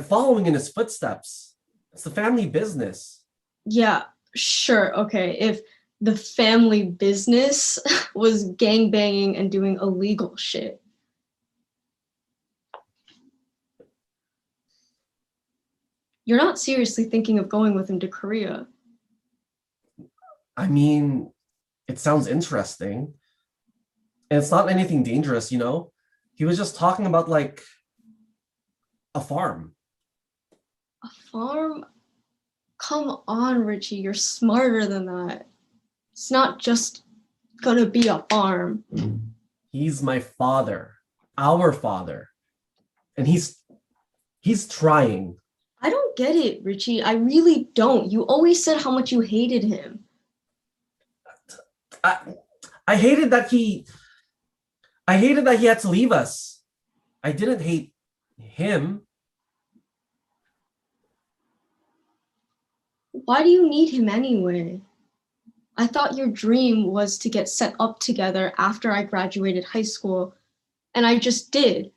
following in his footsteps. It's the family business. Yeah, sure. Okay. If the family business was gangbanging and doing illegal shit. You're not seriously thinking of going with him to Korea. I mean, it sounds interesting. And it's not anything dangerous, you know? He was just talking about like a farm. A farm? Come on, Richie, you're smarter than that. It's not just gonna be a farm. He's my father, our father. And he's trying. I don't get it, Richie. I really don't. You always said how much you hated him. I hated that he had to leave us. I didn't hate him. Why do you need him anyway? I thought your dream was to get set up together after I graduated high school, and I just did.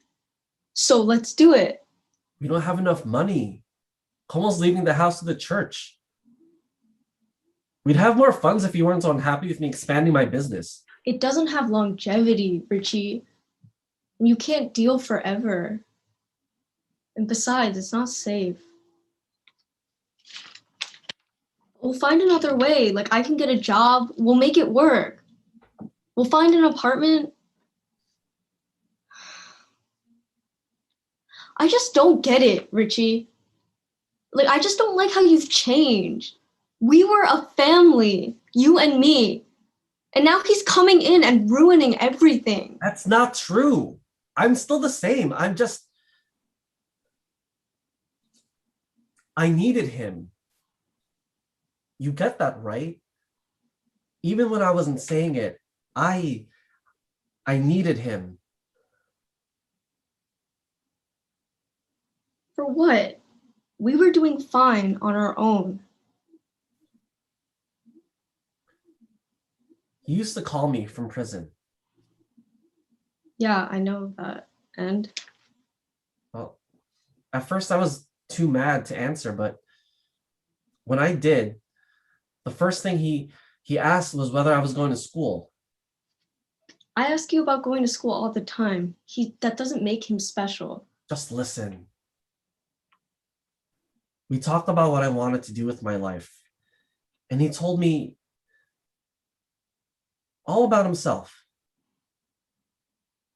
So let's do it. We don't have enough money. Como's leaving the house to the church. We'd have more funds if you weren't so unhappy with me expanding my business. It doesn't have longevity, Richie. And you can't deal forever. And besides, it's not safe. We'll find another way. Like, I can get a job. We'll make it work. We'll find an apartment. I just don't get it, Richie. Like, I just don't like how you've changed. We were a family, you and me. And now he's coming in and ruining everything. That's not true. I'm still the same. I needed him. You get that, right? Even when I wasn't saying it, I needed him. For what? We were doing fine on our own. He used to call me from prison. Yeah, I know that. And At first I was too mad to answer, but when I did, the first thing he asked was whether I was going to school. I ask you about going to school all the time. That doesn't make him special. Just listen. We talked about what I wanted to do with my life, and he told me all about himself.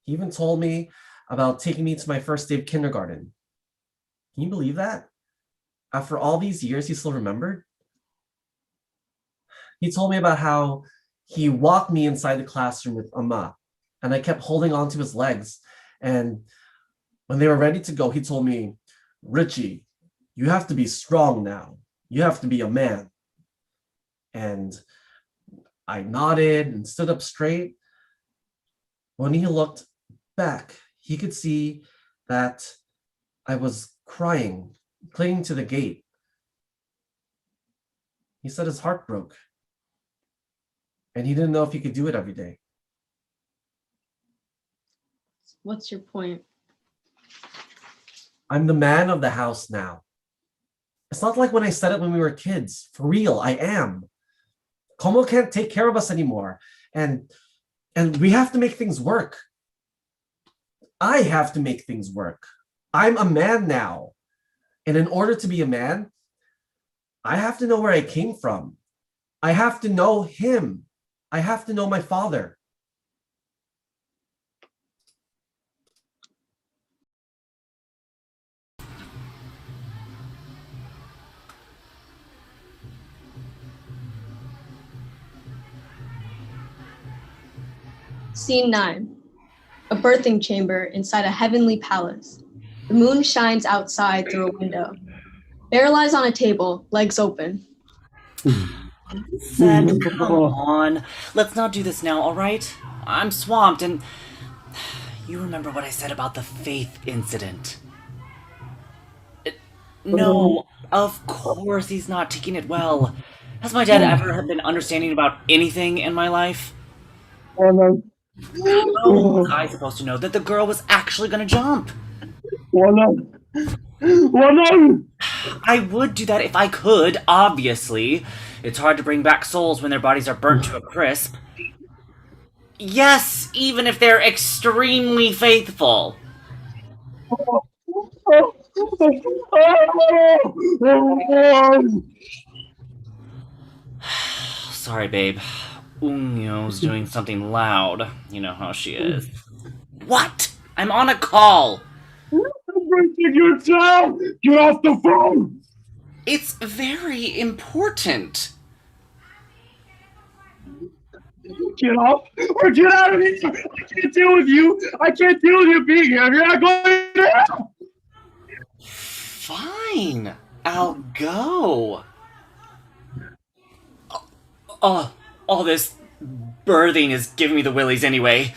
He even told me about taking me to my first day of kindergarten. Can you believe that? After all these years, he still remembered? He told me about how he walked me inside the classroom with Amma, and I kept holding on to his legs. And when they were ready to go, he told me, Richie, you have to be strong now. You have to be a man. And I nodded and stood up straight. When he looked back, he could see that I was crying, clinging to the gate. He said his heart broke, and he didn't know if he could do it every day. What's your point? I'm the man of the house now. It's not like when I said it when we were kids. For real, I am. Como can't take care of us anymore, and we have to make things work. I have to make things work. I'm a man now, and in order to be a man, I have to know where I came from. I have to know him. I have to know my father. Scene 9. A birthing chamber inside a heavenly palace. The moon shines outside through a window. Bear lies on a table, legs open. Seth, come on. Let's not do this now, alright? I'm swamped, and you remember what I said about the faith incident. No, of course he's not taking it well. Has my dad ever been understanding about anything in my life? How was I supposed to know that the girl was actually gonna jump? I would do that if I could, obviously. It's hard to bring back souls when their bodies are burnt to a crisp. Yes, even if they're extremely faithful. Sorry, babe. Unyo's doing something loud. You know how she is. What? I'm on a call! Your job! Get off the phone! It's very important. Get off or get out of here! I can't deal with you! I can't deal with you being here! You're not going to help! Fine. I'll go. All this birthing is giving me the willies anyway.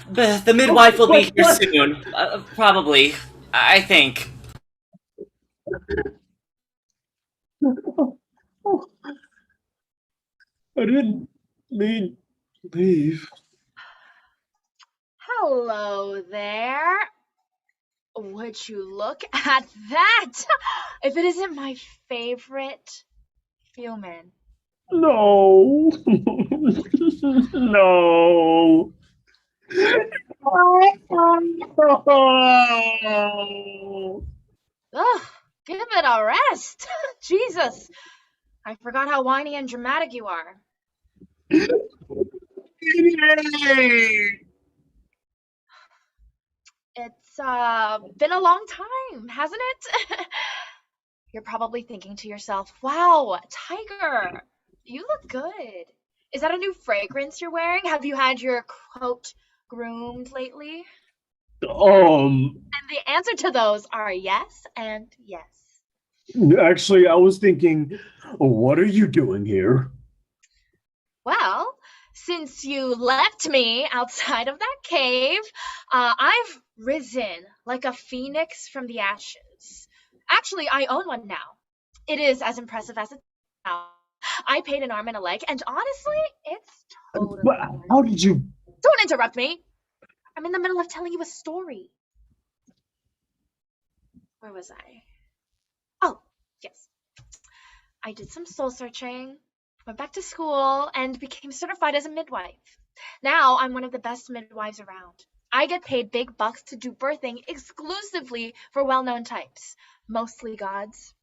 The midwife will be here soon. Probably. I think. I didn't mean to leave. Hello there. Would you look at that? If it isn't my favorite human. No. No. Ugh, give it a rest. Jesus. I forgot how whiny and dramatic you are. It's been a long time, hasn't it? You're probably thinking to yourself, wow, Tiger, you look good. Is that a new fragrance you're wearing? Have you had your coat groomed lately? And the answer to those are yes and yes. Actually, I was thinking, what are you doing here? Well, since you left me outside of that cave, I've risen like a phoenix from the ashes. Actually, I own one now. It is as impressive as it's now. I paid an arm and a leg, and honestly, it's totally... How did you... Don't interrupt me. I'm in the middle of telling you a story. Where was I? Oh, yes. I did some soul searching, went back to school, and became certified as a midwife. Now I'm one of the best midwives around. I get paid big bucks to do birthing exclusively for well-known types, mostly gods.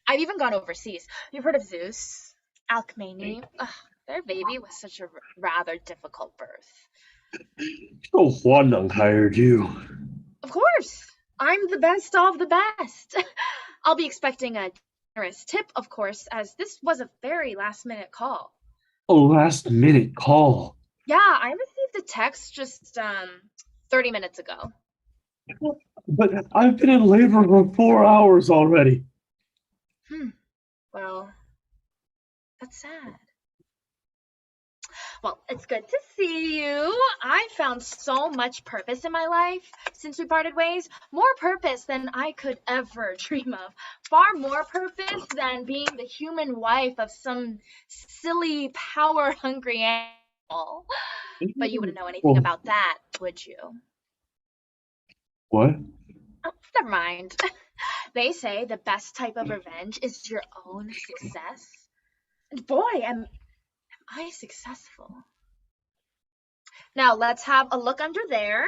I've even gone overseas. You've heard of Zeus, Alcmene. Ugh, their baby was such a rather difficult birth. So Huan hired you. Of course, I'm the best of the best. I'll be expecting a generous tip, of course, as this was a very last-minute call. A last-minute call. Yeah, I received a text just 30 minutes ago. But I've been in labor for 4 hours already. Well, that's sad. Well, it's good to see you. I found so much purpose in my life since we parted ways. More purpose than I could ever dream of. Far more purpose than being the human wife of some silly, power-hungry animal. But you wouldn't know anything about that, would you? What? Oh, never mind. They say the best type of revenge is your own success. And boy, am I successful. Now let's have a look under there.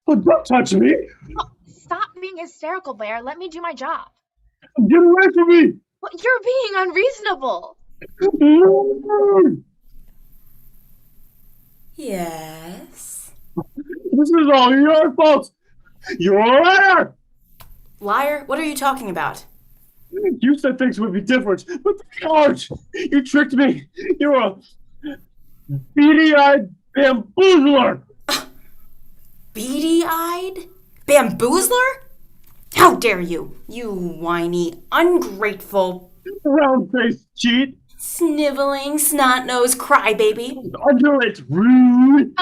Oh, don't touch me! Oh, stop being hysterical, Bear. Let me do my job. Get away from me! Well, you're being unreasonable. Yes? This is all your fault! You're a liar! Liar? What are you talking about? You said things would be different, but they aren't! You tricked me! You're a beady-eyed bamboozler! Beady-eyed? Bamboozler? How dare you, you whiny, ungrateful, round-faced cheat! sniveling, snot-nosed crybaby. Under it, rude!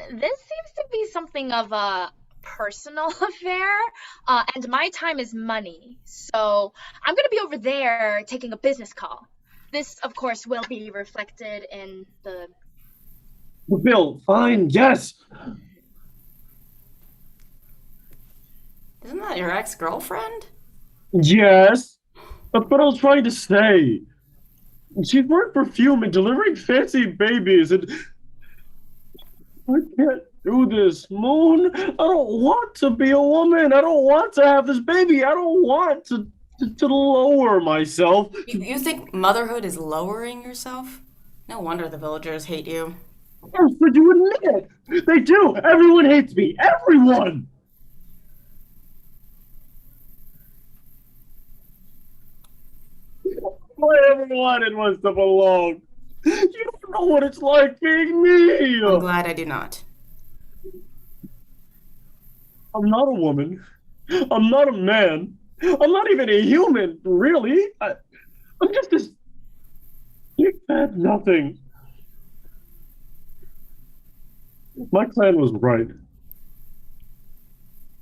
This seems to be something of a personal affair, and my time is money, so I'm gonna be over there taking a business call. This, of course, will be reflected in the Bill, fine, yes! Isn't that your ex-girlfriend? Yes! That's what I was trying to say. She's wearing perfume and delivering fancy babies, and I can't do this, Moon. I don't want to be a woman. I don't want to have this baby. I don't want to lower myself. You think motherhood is lowering yourself? No wonder the villagers hate you. Yes, but you admit it. They do. Everyone hates me. Everyone. I ever wanted was to belong. You don't know what it's like being me. I'm glad I do not. I'm not a woman. I'm not a man. I'm not even a human, really. I'm just this big fat nothing. My clan was right.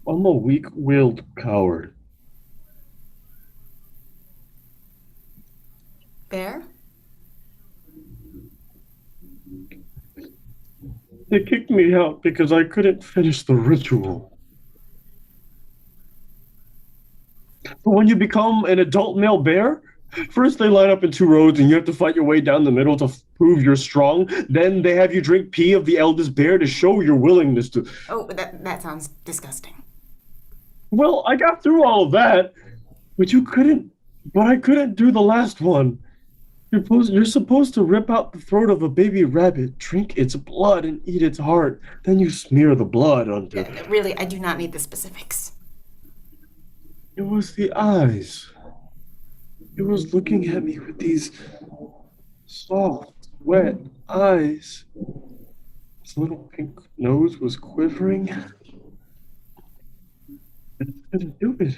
I'm a weak-willed coward. Bear? They kicked me out because I couldn't finish the ritual. But when you become an adult male bear, first they line up in 2 rows and you have to fight your way down the middle to prove you're strong. Then they have you drink pee of the eldest bear to show your willingness to... Oh, that sounds disgusting. Well, I got through all of that, but I couldn't do the last one. You're supposed to rip out the throat of a baby rabbit, drink its blood, and eat its heart. Then you smear the blood onto... Really, I do not need the specifics. It was the eyes. It was looking at me with these soft, wet eyes. His little pink nose was quivering. I couldn't do it.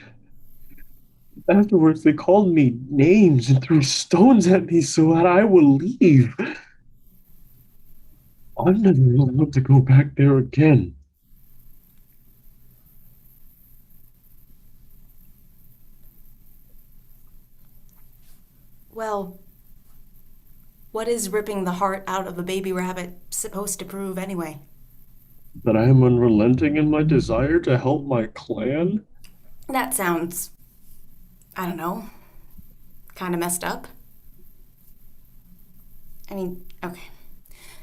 Afterwards, they called me names and threw stones at me so that I would leave. I'm never allowed to go back there again. Well, what is ripping the heart out of a baby rabbit supposed to prove anyway? That I am unrelenting in my desire to help my clan? That sounds, I don't know, kind of messed up. I mean, okay.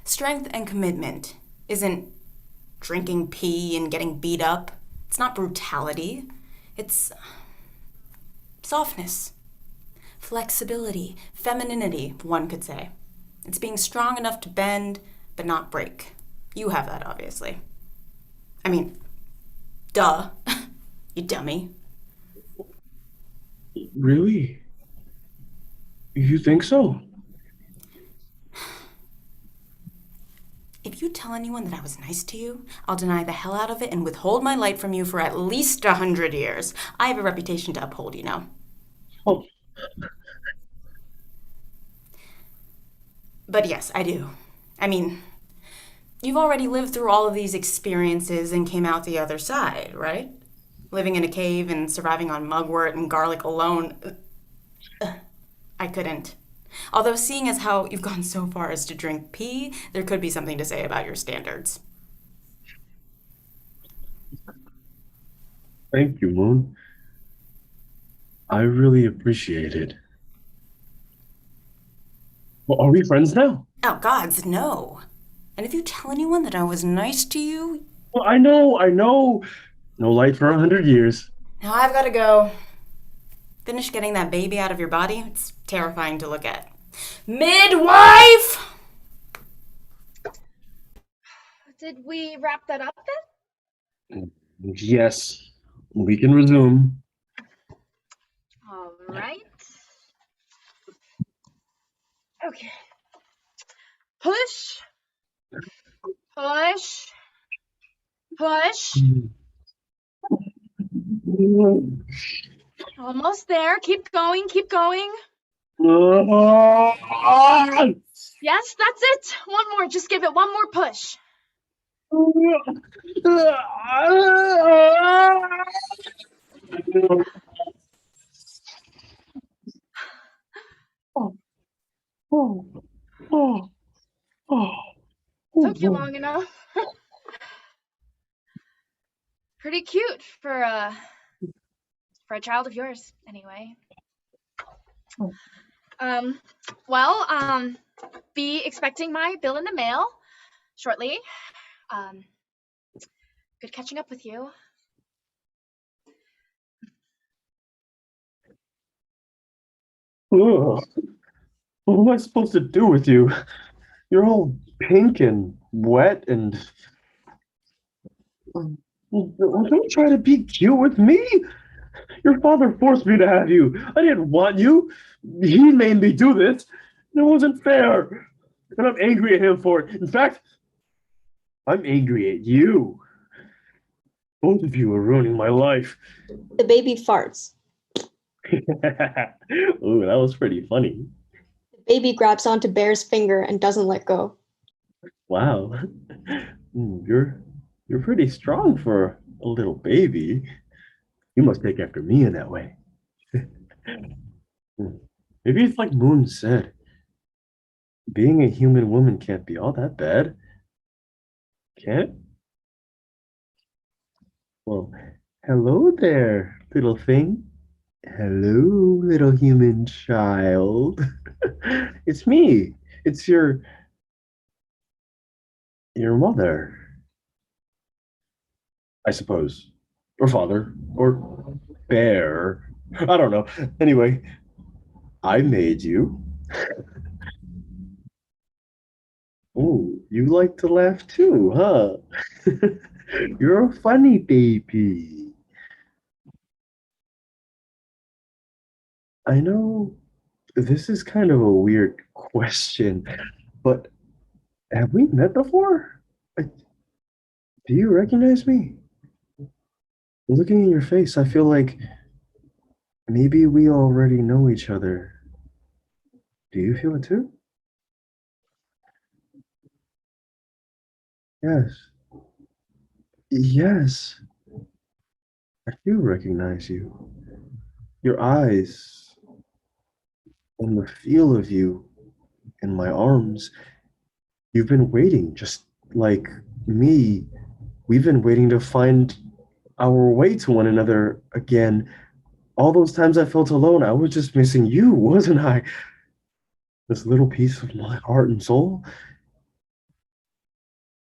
Strength and commitment isn't drinking pee and getting beat up. It's not brutality. It's softness, flexibility, femininity, one could say. It's being strong enough to bend, but not break. You have that, obviously. I mean, duh. You dummy. Really? You think so? If you tell anyone that I was nice to you, I'll deny the hell out of it and withhold my light from you for at least 100 years. I have a reputation to uphold, you know. Oh. But yes, I do. I mean, you've already lived through all of these experiences and came out the other side, right? Living in a cave and surviving on mugwort and garlic alone. I couldn't. Although seeing as how you've gone so far as to drink pee, there could be something to say about your standards. Thank you, Moon. I really appreciate it. Well, are we friends now? Oh, gods, no. And if you tell anyone that I was nice to you... Well, I know. No light for 100 years. Now I've got to go. Finish getting that baby out of your body. It's terrifying to look at. Midwife! Did we wrap that up then? Yes, we can resume. All right. Okay. Push. Push. Push. Almost there. Keep going. Keep going. Yes, that's it. One more. Just give it one more push. Took you long enough. Pretty cute for a child of yours, anyway. Well, be expecting my bill in the mail shortly. Good catching up with you. Ugh. What am I supposed to do with you? You're all pink and wet and... Don't try to be cute with me. Your father forced me to have you. I didn't want you. He made me do this. It wasn't fair. And I'm angry at him for it. In fact, I'm angry at you. Both of you are ruining my life. The baby farts. Ooh, that was pretty funny. The baby grabs onto Bear's finger and doesn't let go. Wow. You're pretty strong for a little baby. You must take after me in that way. Maybe it's like Moon said. Being a human woman can't be all that bad. Can't? Well, hello there, little thing. Hello, little human child. It's me. It's your mother, I suppose. Or father. Or bear. I don't know. Anyway, I made you. Oh, you like to laugh too, huh? You're a funny baby. I know this is kind of a weird question, but have we met before? Do you recognize me? Looking in your face, I feel like maybe we already know each other. Do you feel it too? Yes. Yes. I do recognize you. Your eyes and the feel of you in my arms. You've been waiting just like me We've been waiting to find our way to one another again. All those times I felt alone, I was just missing you, wasn't I? This little piece of my heart and soul.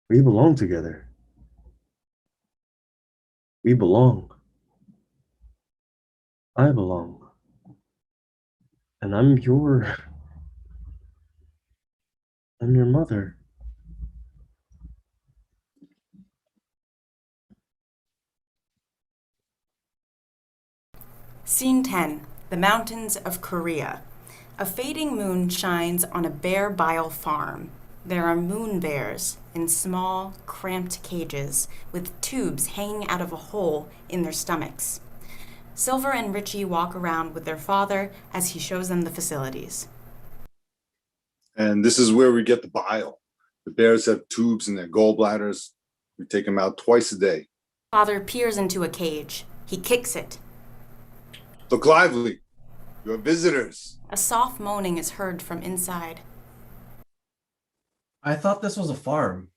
We belong together. We belong. I belong. And I'm your mother. Scene 10, the mountains of Korea. A fading moon shines on a bear bile farm. There are moon bears in small, cramped cages with tubes hanging out of a hole in their stomachs. Silver and Richie walk around with their father as he shows them the facilities. And this is where we get the bile. The bears have tubes in their gallbladders. We take them out twice a day. Father peers into a cage. He kicks it. Look lively. You are visitors. A soft moaning is heard from inside. I thought this was a farm.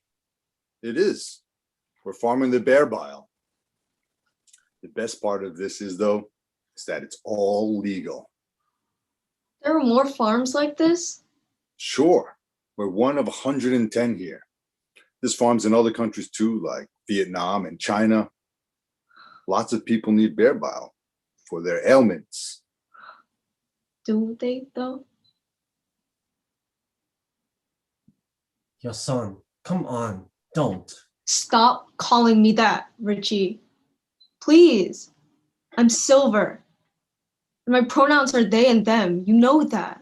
It is. We're farming the bear bile. The best part of this is, though, is that it's all legal. There are more farms like this? Sure. We're one of 110 here. There's farms in other countries too, like Vietnam and China. Lots of people need bear bile for their ailments. Do they, though? Your son, come on, don't. Stop calling me that, Richie. Please. I'm Silver. And my pronouns are they and them. You know that.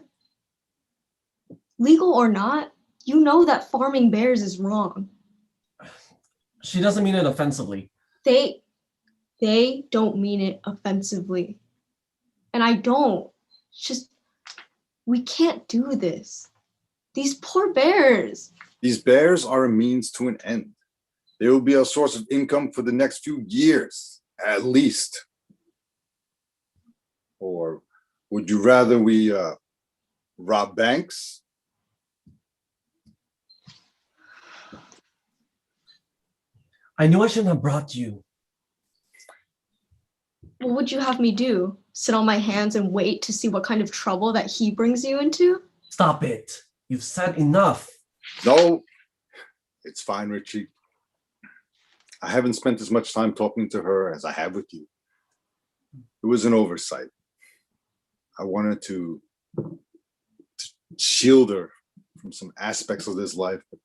Legal or not, you know that farming bears is wrong. She doesn't mean it offensively. They don't mean it offensively. And I don't. It's just, we can't do this. These poor bears. These bears are a means to an end. They will be a source of income for the next few years, at least. Or would you rather we rob banks? I knew I shouldn't have brought you. What would you have me do? Sit on my hands and wait to see what kind of trouble that he brings you into? Stop it. You've said enough. No, it's fine, Richie. I haven't spent as much time talking to her as I have with you. It was an oversight. I wanted to shield her from some aspects of this life. But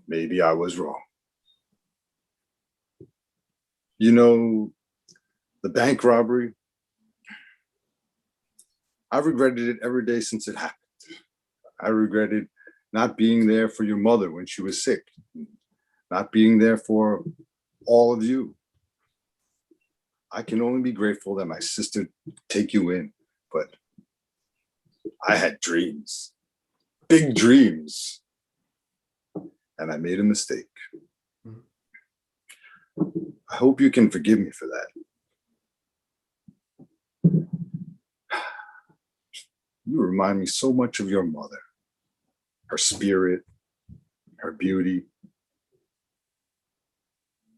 maybe I was wrong. You know, the bank robbery, I regretted it every day since it happened. I regretted not being there for your mother when she was sick, not being there for all of you. I can only be grateful that my sister take you in, but I had dreams, big dreams, and I made a mistake. I hope you can forgive me for that. You remind me so much of your mother, her spirit, her beauty.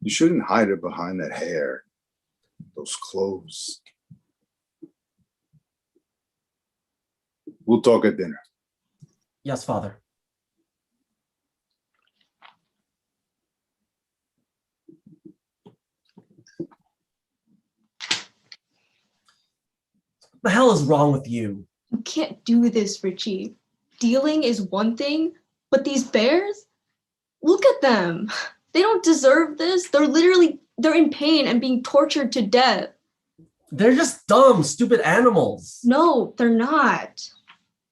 You shouldn't hide it behind that hair, those clothes. We'll talk at dinner. Yes, Father. What the hell is wrong with you? You can't do this, Richie. Dealing is one thing, but these bears? Look at them. They don't deserve this. They're in pain and being tortured to death. They're just dumb, stupid animals. No, they're not.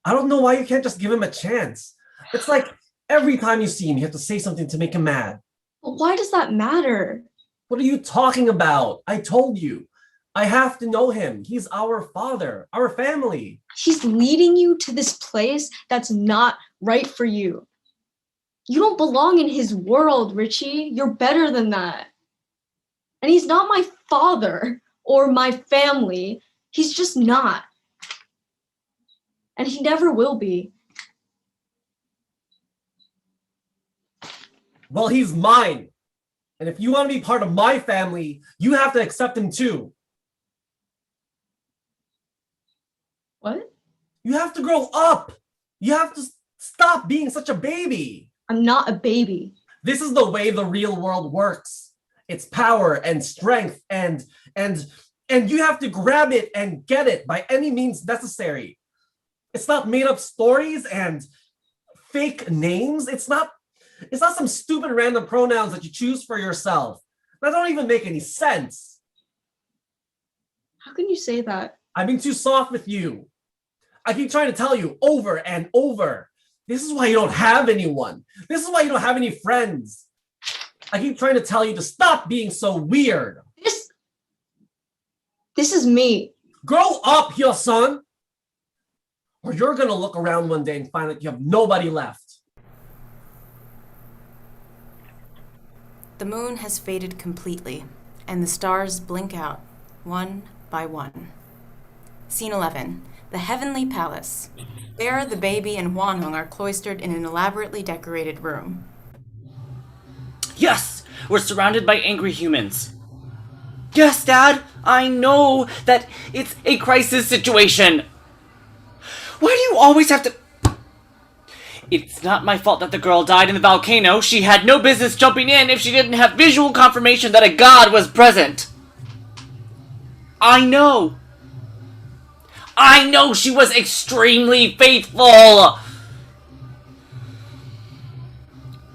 I don't know why you can't just give him a chance. It's like every time you see him, you have to say something to make him mad. But why does that matter? What are you talking about? I told you. I have to know him. He's our father, our family. He's leading you to this place that's not right for you. You don't belong in his world, Richie. You're better than that. And he's not my father or my family. He's just not. And he never will be. Well, he's mine. And if you want to be part of my family, you have to accept him too. What? You have to grow up. You have to stop being such a baby. I'm not a baby. This is the way the real world works. It's power and strength and you have to grab it and get it by any means necessary. It's not made up stories and fake names. It's not some stupid random pronouns that you choose for yourself. That don't even make any sense. How can you say that? I'm being too soft with you. I keep trying to tell you over and over. This is why you don't have anyone. This is why you don't have any friends. I keep trying to tell you to stop being so weird. This is me. Grow up, your son. Or you're gonna look around one day and find that you have nobody left. The moon has faded completely, and the stars blink out, one by one. Scene 11, the Heavenly Palace. There, the baby and Wanhung are cloistered in an elaborately decorated room. Yes! We're surrounded by angry humans. Yes, Dad! I know that it's a crisis situation. Why do you always have to... It's not my fault that the girl died in the volcano. She had no business jumping in if she didn't have visual confirmation that a god was present. I know she was extremely faithful.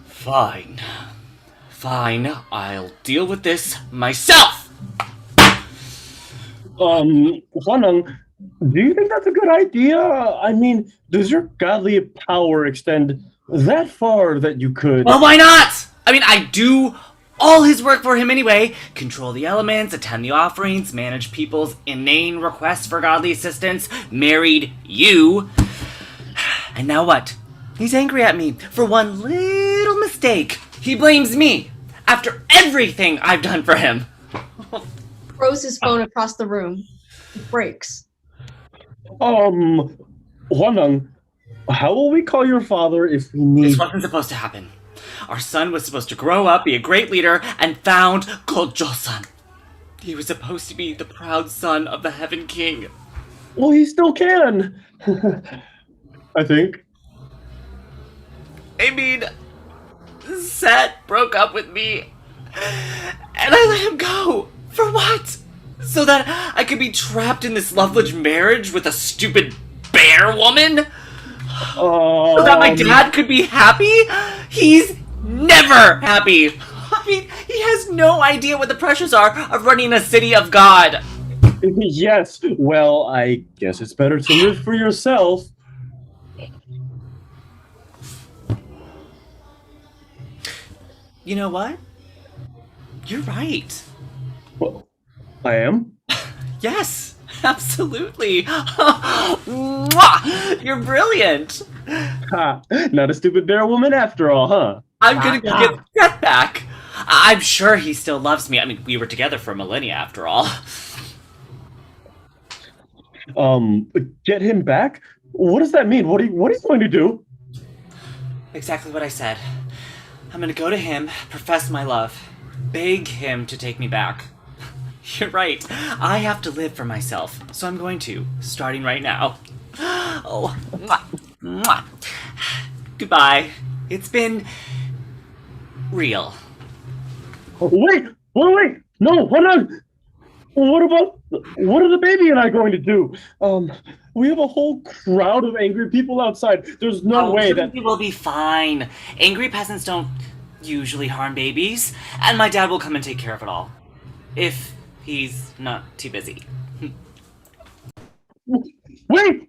Fine, I'll deal with this myself. Wanhung, do you think that's a good idea? I mean, does your godly power extend that far that you could... Well, why not? I mean, I do all his work for him anyway. Control the elements, attend the offerings, manage people's inane requests for godly assistance, married you. And now what? He's angry at me for one little mistake. He blames me after everything I've done for him. Throws his phone across the room. It breaks. Wanhung, how will we call your father if we need... This wasn't supposed to happen. Our son was supposed to grow up, be a great leader, and found Gojo-san. He was supposed to be the proud son of the Heaven King. Well, he still can. I think. I mean, Seth broke up with me, and I let him go. For what? So that I could be trapped in this loveless marriage with a stupid bear woman? So that my dad could be happy? He's never happy. I mean, he has no idea what the pressures are of running a city of God. Yes, well, I guess it's better to live for yourself. You know what? You're right. Well, I am? Yes, absolutely. Mwah! You're brilliant. Ha, not a stupid bear woman after all, huh? I'm gonna go get Seth back. I'm sure he still loves me. I mean, we were together for millennia after all. Get him back? What does that mean? What are you going to do? Exactly what I said. I'm gonna go to him, profess my love, beg him to take me back. You're right. I have to live for myself, so I'm going to, starting right now. Oh, mwah, mwah. Goodbye. It's been real. Oh, wait! No, hold on! What are the baby and I going to do? We have a whole crowd of angry people outside. There's no way that... We will be fine. Angry peasants don't usually harm babies, and my dad will come and take care of it all. If he's not too busy. Wait!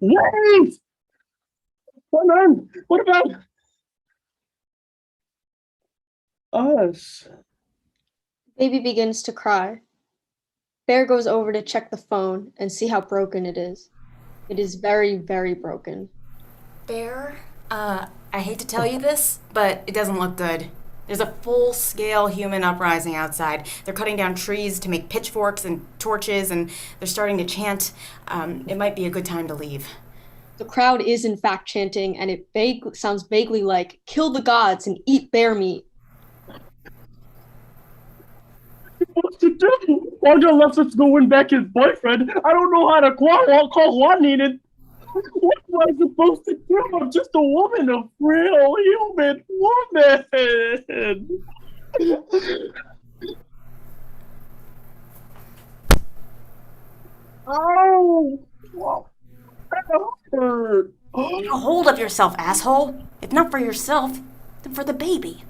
Hold on! What about... us? Baby begins to cry. Bear goes over to check the phone and see how broken it is. It is very, very broken. Bear, I hate to tell you this, but it doesn't look good. There's a full-scale human uprising outside. They're cutting down trees to make pitchforks and torches, and they're starting to chant. It might be a good time to leave. The crowd is in fact chanting, and it sounds vaguely like, "Kill the gods and eat bear meat." supposed to do? Wanda left us to go win back his boyfriend. I don't know how to call Juan needed. What am I supposed to do? I'm just a woman, a real human woman. Oh, wow. That hurt. Take a hold of yourself, asshole. If not for yourself, then for the baby.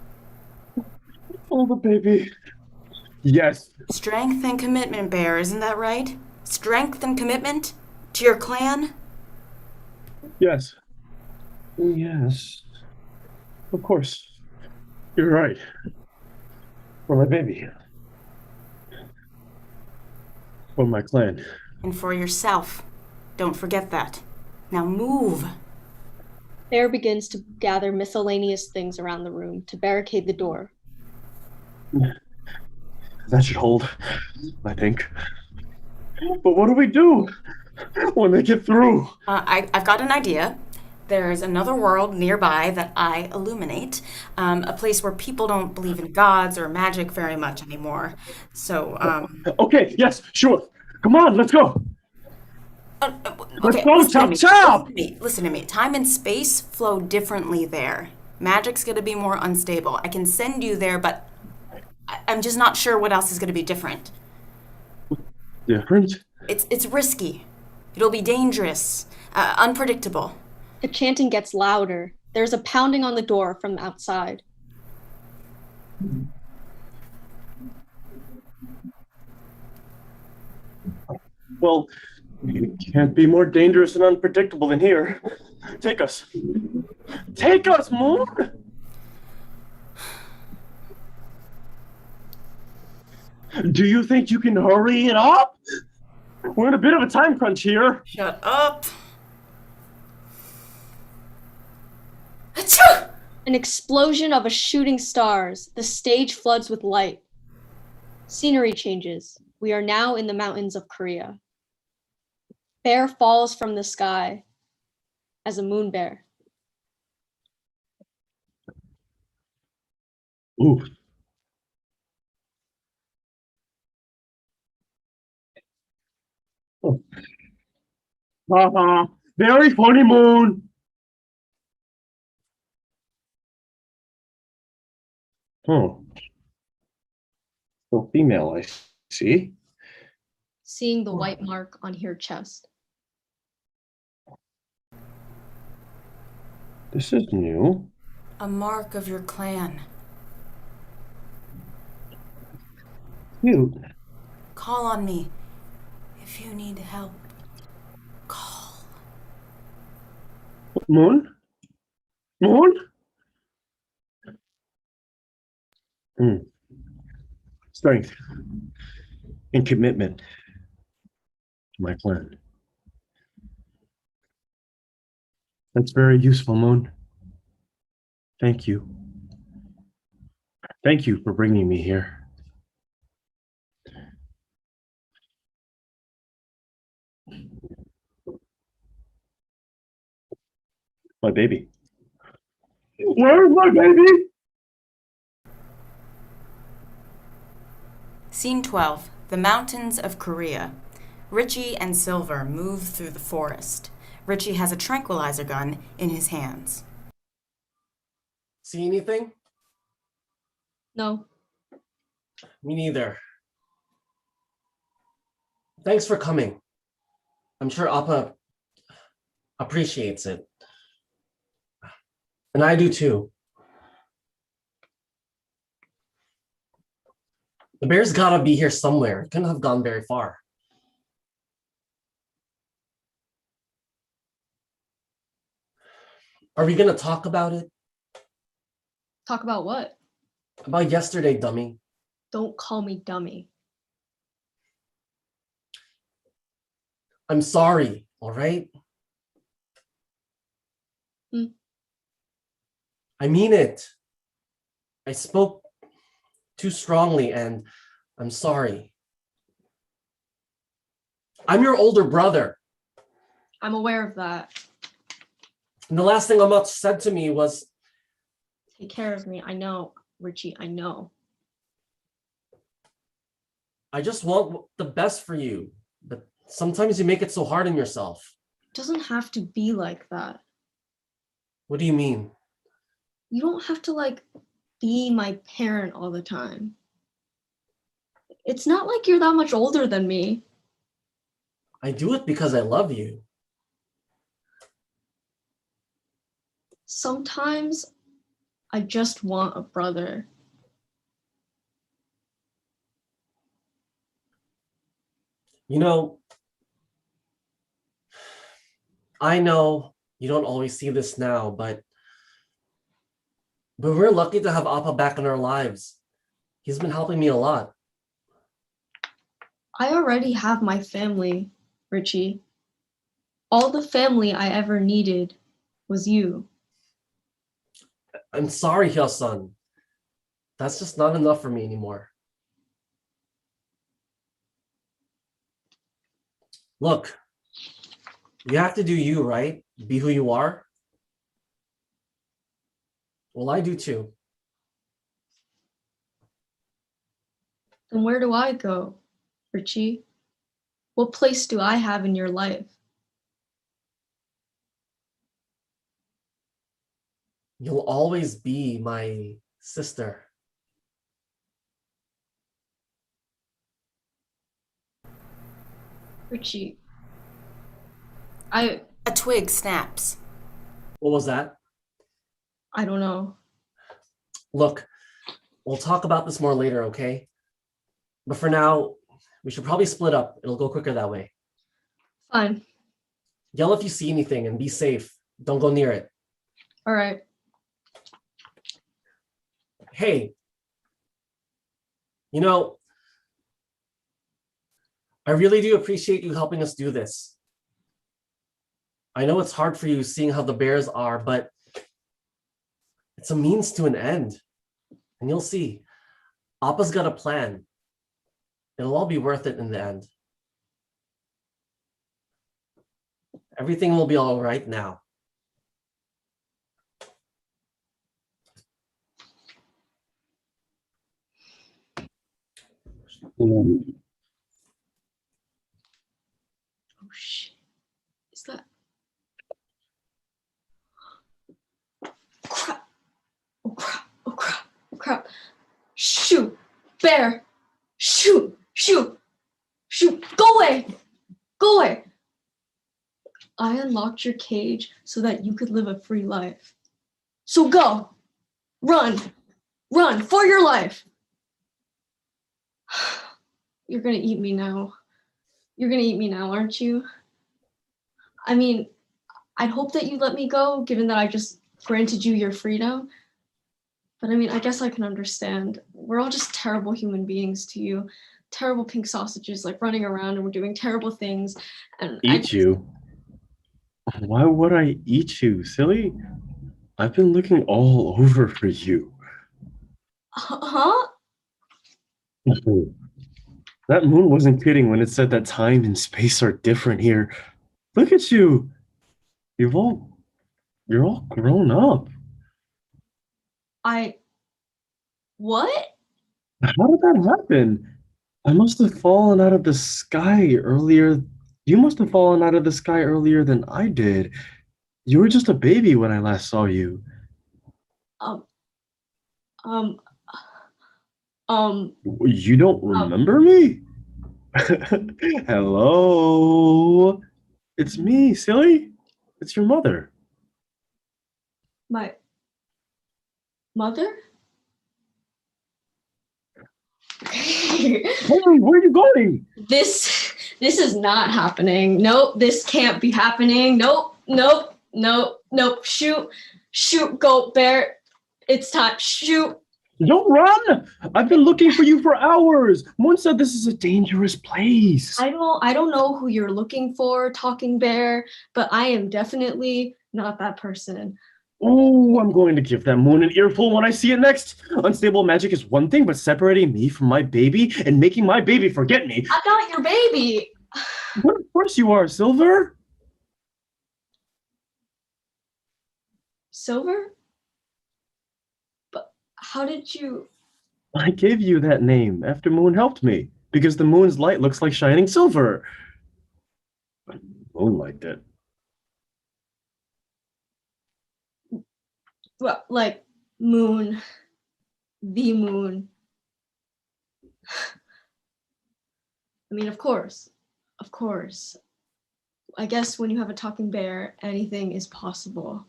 Oh, the baby. Yes. Strength and commitment, Bear, isn't that right? Strength and commitment? To your clan? Yes. Yes. Of course. You're right. For my baby. For my clan. And for yourself. Don't forget that. Now move. Bear begins to gather miscellaneous things around the room to barricade the door. That should hold, I think. But what do we do when they get through? I've got an idea. There's another world nearby that I illuminate, a place where people don't believe in gods or magic very much anymore. So, Okay, yes, sure. Come on, let's go. Okay, Let's go, chop! Listen to me. Time and space flow differently there. Magic's gonna be more unstable. I can send you there, but I'm just not sure what else is gonna be different. Different? It's risky. It'll be dangerous, unpredictable. The chanting gets louder. There's a pounding on the door from outside. Well, it can't be more dangerous and unpredictable than here. Take us. Take us, Moon! Do you think you can hurry it up? We're in a bit of a time crunch here. Shut up. Achoo! An explosion of a shooting stars. The stage floods with light. Scenery changes. We are now in the mountains of Korea. Bear falls from the sky as a moon bear. Ooh. Oh. Haha, very funny, Moon. Oh. Still female, I see. Seeing the white mark on her chest. This is new. A mark of your clan. Cute. Call on me. If you need help, call. Moon? Moon? Strength and commitment to my clan. That's very useful, Moon. Thank you. Thank you for bringing me here. My baby. Where's my baby? Scene 12. The Mountains of Korea. Richie and Silver move through the forest. Richie has a tranquilizer gun in his hands. See anything? No. Me neither. Thanks for coming. I'm sure Appa appreciates it. And I do too. The bear's gotta be here somewhere. It couldn't have gone very far. Are we gonna talk about it? Talk about what? About yesterday, dummy. Don't call me dummy. I'm sorry, all right? I mean it. I spoke too strongly and I'm sorry. I'm your older brother. I'm aware of that. And the last thing Amma said to me was, Take care of me. I know, Richie, I know. I just want the best for you, but sometimes you make it so hard on yourself. It doesn't have to be like that. What do you mean? You don't have to like be my parent all the time. It's not like you're that much older than me. I do it because I love you. Sometimes I just want a brother. You know, I know you don't always see this now, but we're lucky to have Appa back in our lives. He's been helping me a lot. I already have my family, Richie. All the family I ever needed was you. I'm sorry, Hyo-sun. That's just not enough for me anymore. Look, you have to do you, right? Be who you are. Well, I do too. Then where do I go, Richie? What place do I have in your life? You'll always be my sister. Richie, A twig snaps. What was that? I don't know. Look, we'll talk about this more later, okay? But for now, we should probably split up. It'll go quicker that way. Fine. Yell if you see anything and be safe. Don't go near it. All right. Hey, you know, I really do appreciate you helping us do this. I know it's hard for you seeing how the bears are, but it's a means to an end. And you'll see, Appa's got a plan. It'll all be worth it in the end. Everything will be all right now. Oh shit. Is that crap? Oh crap. Oh crap. Oh crap. Shoot. Bear. Shoot. Shoot. Shoot. Go away. Go away. I unlocked your cage so that you could live a free life. So go. Run. Run for your life. You're gonna eat me now. You're gonna eat me now, aren't you? I mean, I'd hope that you let me go, given that I just granted you your freedom. But I mean, I guess I can understand. We're all just terrible human beings to you. Terrible pink sausages, like running around and we're doing terrible things. And Eat you? Why would I eat you, silly? I've been looking all over for you. Huh? That moon wasn't kidding when it said that time and space are different here. Look at you. You're all grown up. What? How did that happen? I must have fallen out of the sky earlier. You must have fallen out of the sky earlier than I did. You were just a baby when I last saw you. You don't remember me? Hello. It's me, silly. It's your mother. My mother? Hey, where are you going? This is not happening. Nope, this can't be happening. Nope. Shoot, goat bear. It's time. Shoot. Don't run! I've been looking for you for hours. Moon said this is a dangerous place. I don't know who you're looking for, talking bear, but I am definitely not that person. Oh, I'm going to give that moon an earful when I see it next. Unstable magic is one thing, but separating me from my baby and making my baby forget me. I'm not your baby. But of course you are, Silver. Silver? But how did you... I gave you that name after Moon helped me. because the moon's light looks like shining silver. The moon liked it. Well, like moon, the moon. I mean, of course. I guess when you have a talking bear, anything is possible.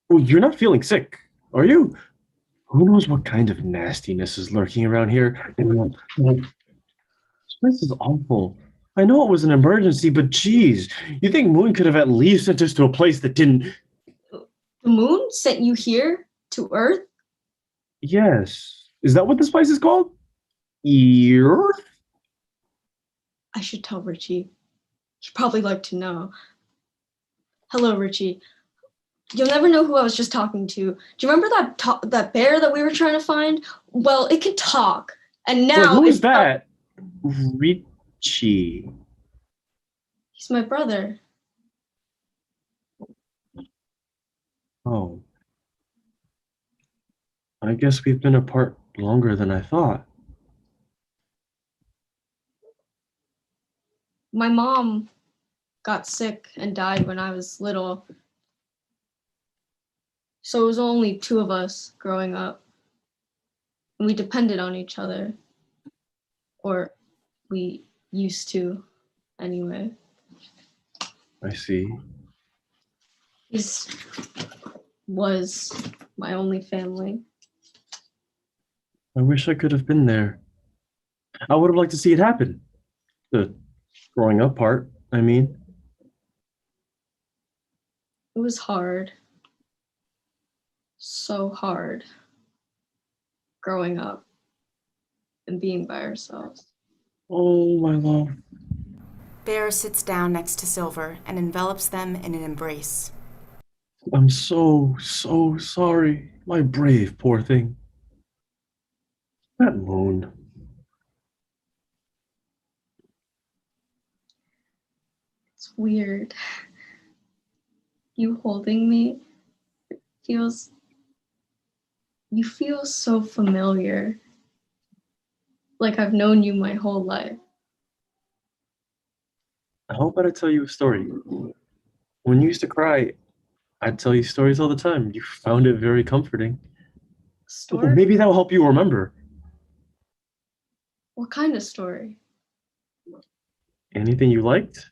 Well, you're not feeling sick, are you? Who knows what kind of nastiness is lurking around here? This place is awful. I know it was an emergency, but geez, you think Moon could have at least sent us to a place that didn't... The moon sent you here to Earth? Yes. Is that what this place is called? Earth? I should tell Richie. He'd probably like to know. Hello, Richie. You'll never know who I was just talking to. Do you remember that bear that we were trying to find? Well, it can talk. And now... Wait, who's that? Richie. He's my brother. Oh. I guess we've been apart longer than I thought. My mom got sick and died when I was little. So it was only two of us growing up. And we depended on each other. Or we used to, anyway. I see. This was my only family. I wish I could have been there. I would have liked to see it happen. The growing up part, I mean. It was hard. So hard. Growing up and being by ourselves. Oh, my love. Bear sits down next to Silver and envelops them in an embrace. I'm so sorry. My brave poor thing. That moon. It's weird. You holding me feels... You feel so familiar. Like I've known you my whole life. How about I tell you a story? When you used to cry, I'd tell you stories all the time. You found it very comforting. Story? Maybe that will help you remember. What kind of story? Anything you liked?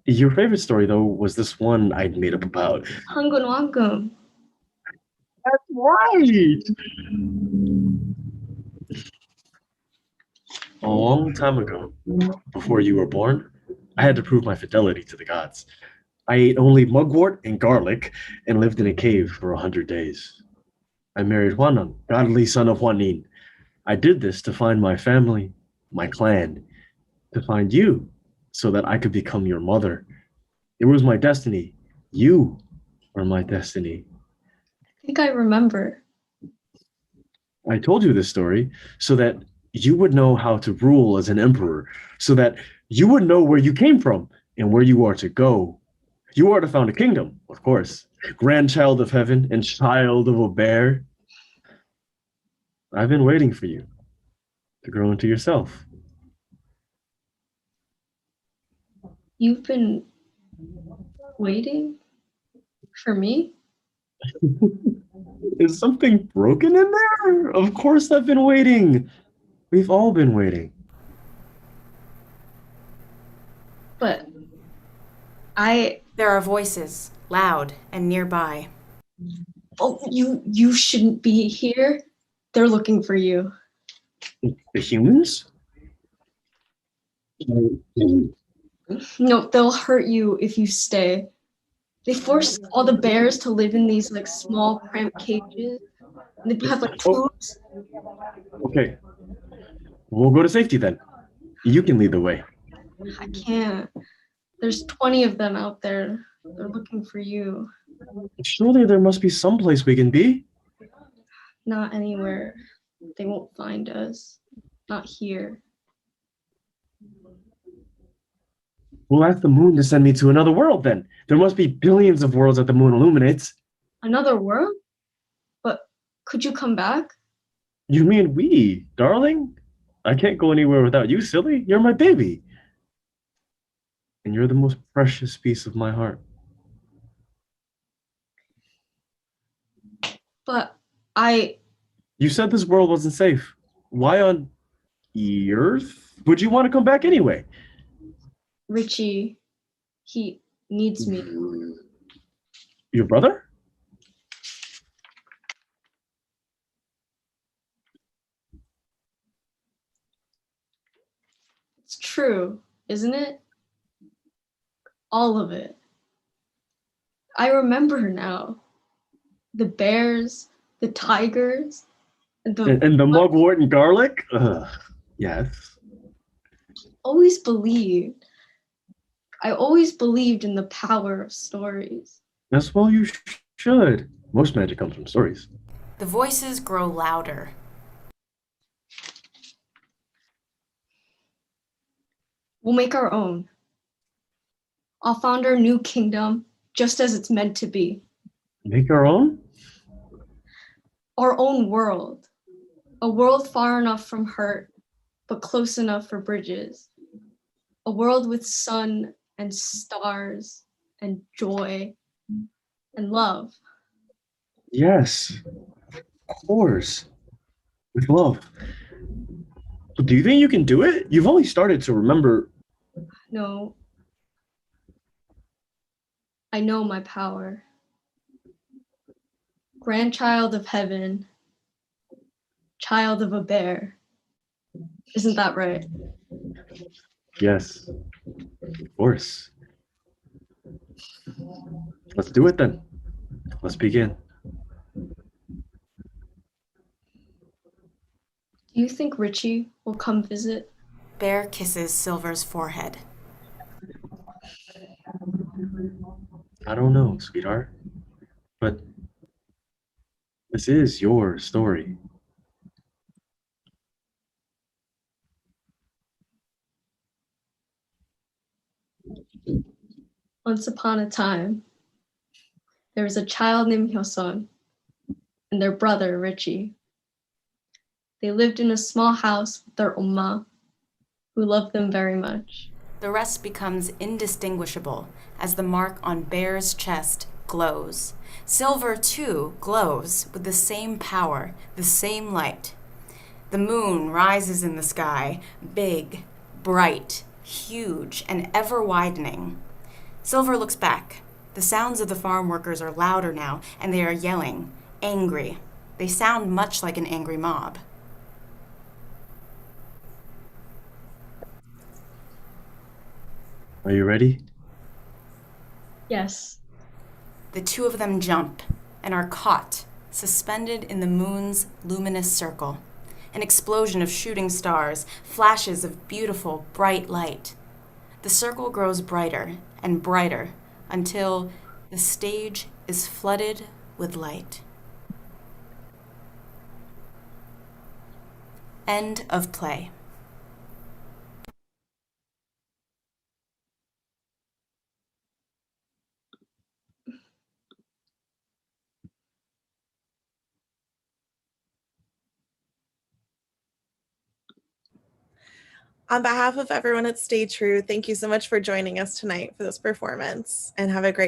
Your favorite story, though, was this one I'd made up about. Hungun Wangum. That's right! A long time ago, before you were born, I had to prove my fidelity to the gods. I ate only mugwort and garlic and lived in a cave for 100 days. I married Huanan, godly son of Huanin. I did this to find my family, my clan, to find you, so that I could become your mother. It was my destiny. You are my destiny. I think I remember. I told you this story so that you would know how to rule as an emperor, so that you would know where you came from and where you are to go. You are to found a kingdom, of course. Grandchild of heaven and child of a bear. I've been waiting for you to grow into yourself. You've been waiting for me? Is something broken in there? Of course I've been waiting. We've all been waiting. But There are voices, loud and nearby. Oh, you shouldn't be here. They're looking for you. The humans? No, they'll hurt you if you stay. They force all the bears to live in these like small cramped cages. And they have like tubes. Okay. We'll go to safety then. You can lead the way. I can't. There's 20 of them out there. They're looking for you. Surely there must be some place we can be. Not anywhere. They won't find us. Not here. We'll ask the moon to send me to another world then. There must be billions of worlds that the moon illuminates. Another world? But could you come back? You mean we, darling? I can't go anywhere without you, silly. You're my baby. And you're the most precious piece of my heart. But You said this world wasn't safe. Why on Earth would you want to come back anyway? Richie, he needs me. Your brother? It's true, isn't it? All of it. I remember now. The bears, the tigers, And the mugwort and garlic? Ugh, yes. I always believed in the power of stories. As well you should. Most magic comes from stories. The voices grow louder. We'll make our own. I'll found our new kingdom just as it's meant to be. Make our own? Our own world. A world far enough from hurt, but close enough for bridges. A world with sun and stars and joy and love. Yes, of course. With love. But do you think you can do it? You've only started to remember. No. I know my power. Grandchild of heaven, child of a bear. Isn't that right? Yes, of course. Let's do it then. Let's begin. Do you think Richie will come visit? Bear kisses Silver's forehead. I don't know, sweetheart. But this is your story. Once upon a time, there was a child named Hyosun and their brother, Richie. They lived in a small house with their Oma, who loved them very much. The rest becomes indistinguishable as the mark on Bear's chest glows. Silver, too, glows with the same power, the same light. The moon rises in the sky, big, bright, huge, and ever widening. Silver looks back. The sounds of the farm workers are louder now, and they are yelling, angry. They sound much like an angry mob. Are you ready? Yes. The two of them jump and are caught, suspended in the moon's luminous circle. An explosion of shooting stars, flashes of beautiful, bright light. The circle grows brighter and brighter until the stage is flooded with light. End of play. On behalf of everyone at Stay True, thank you so much for joining us tonight for this performance, and have a great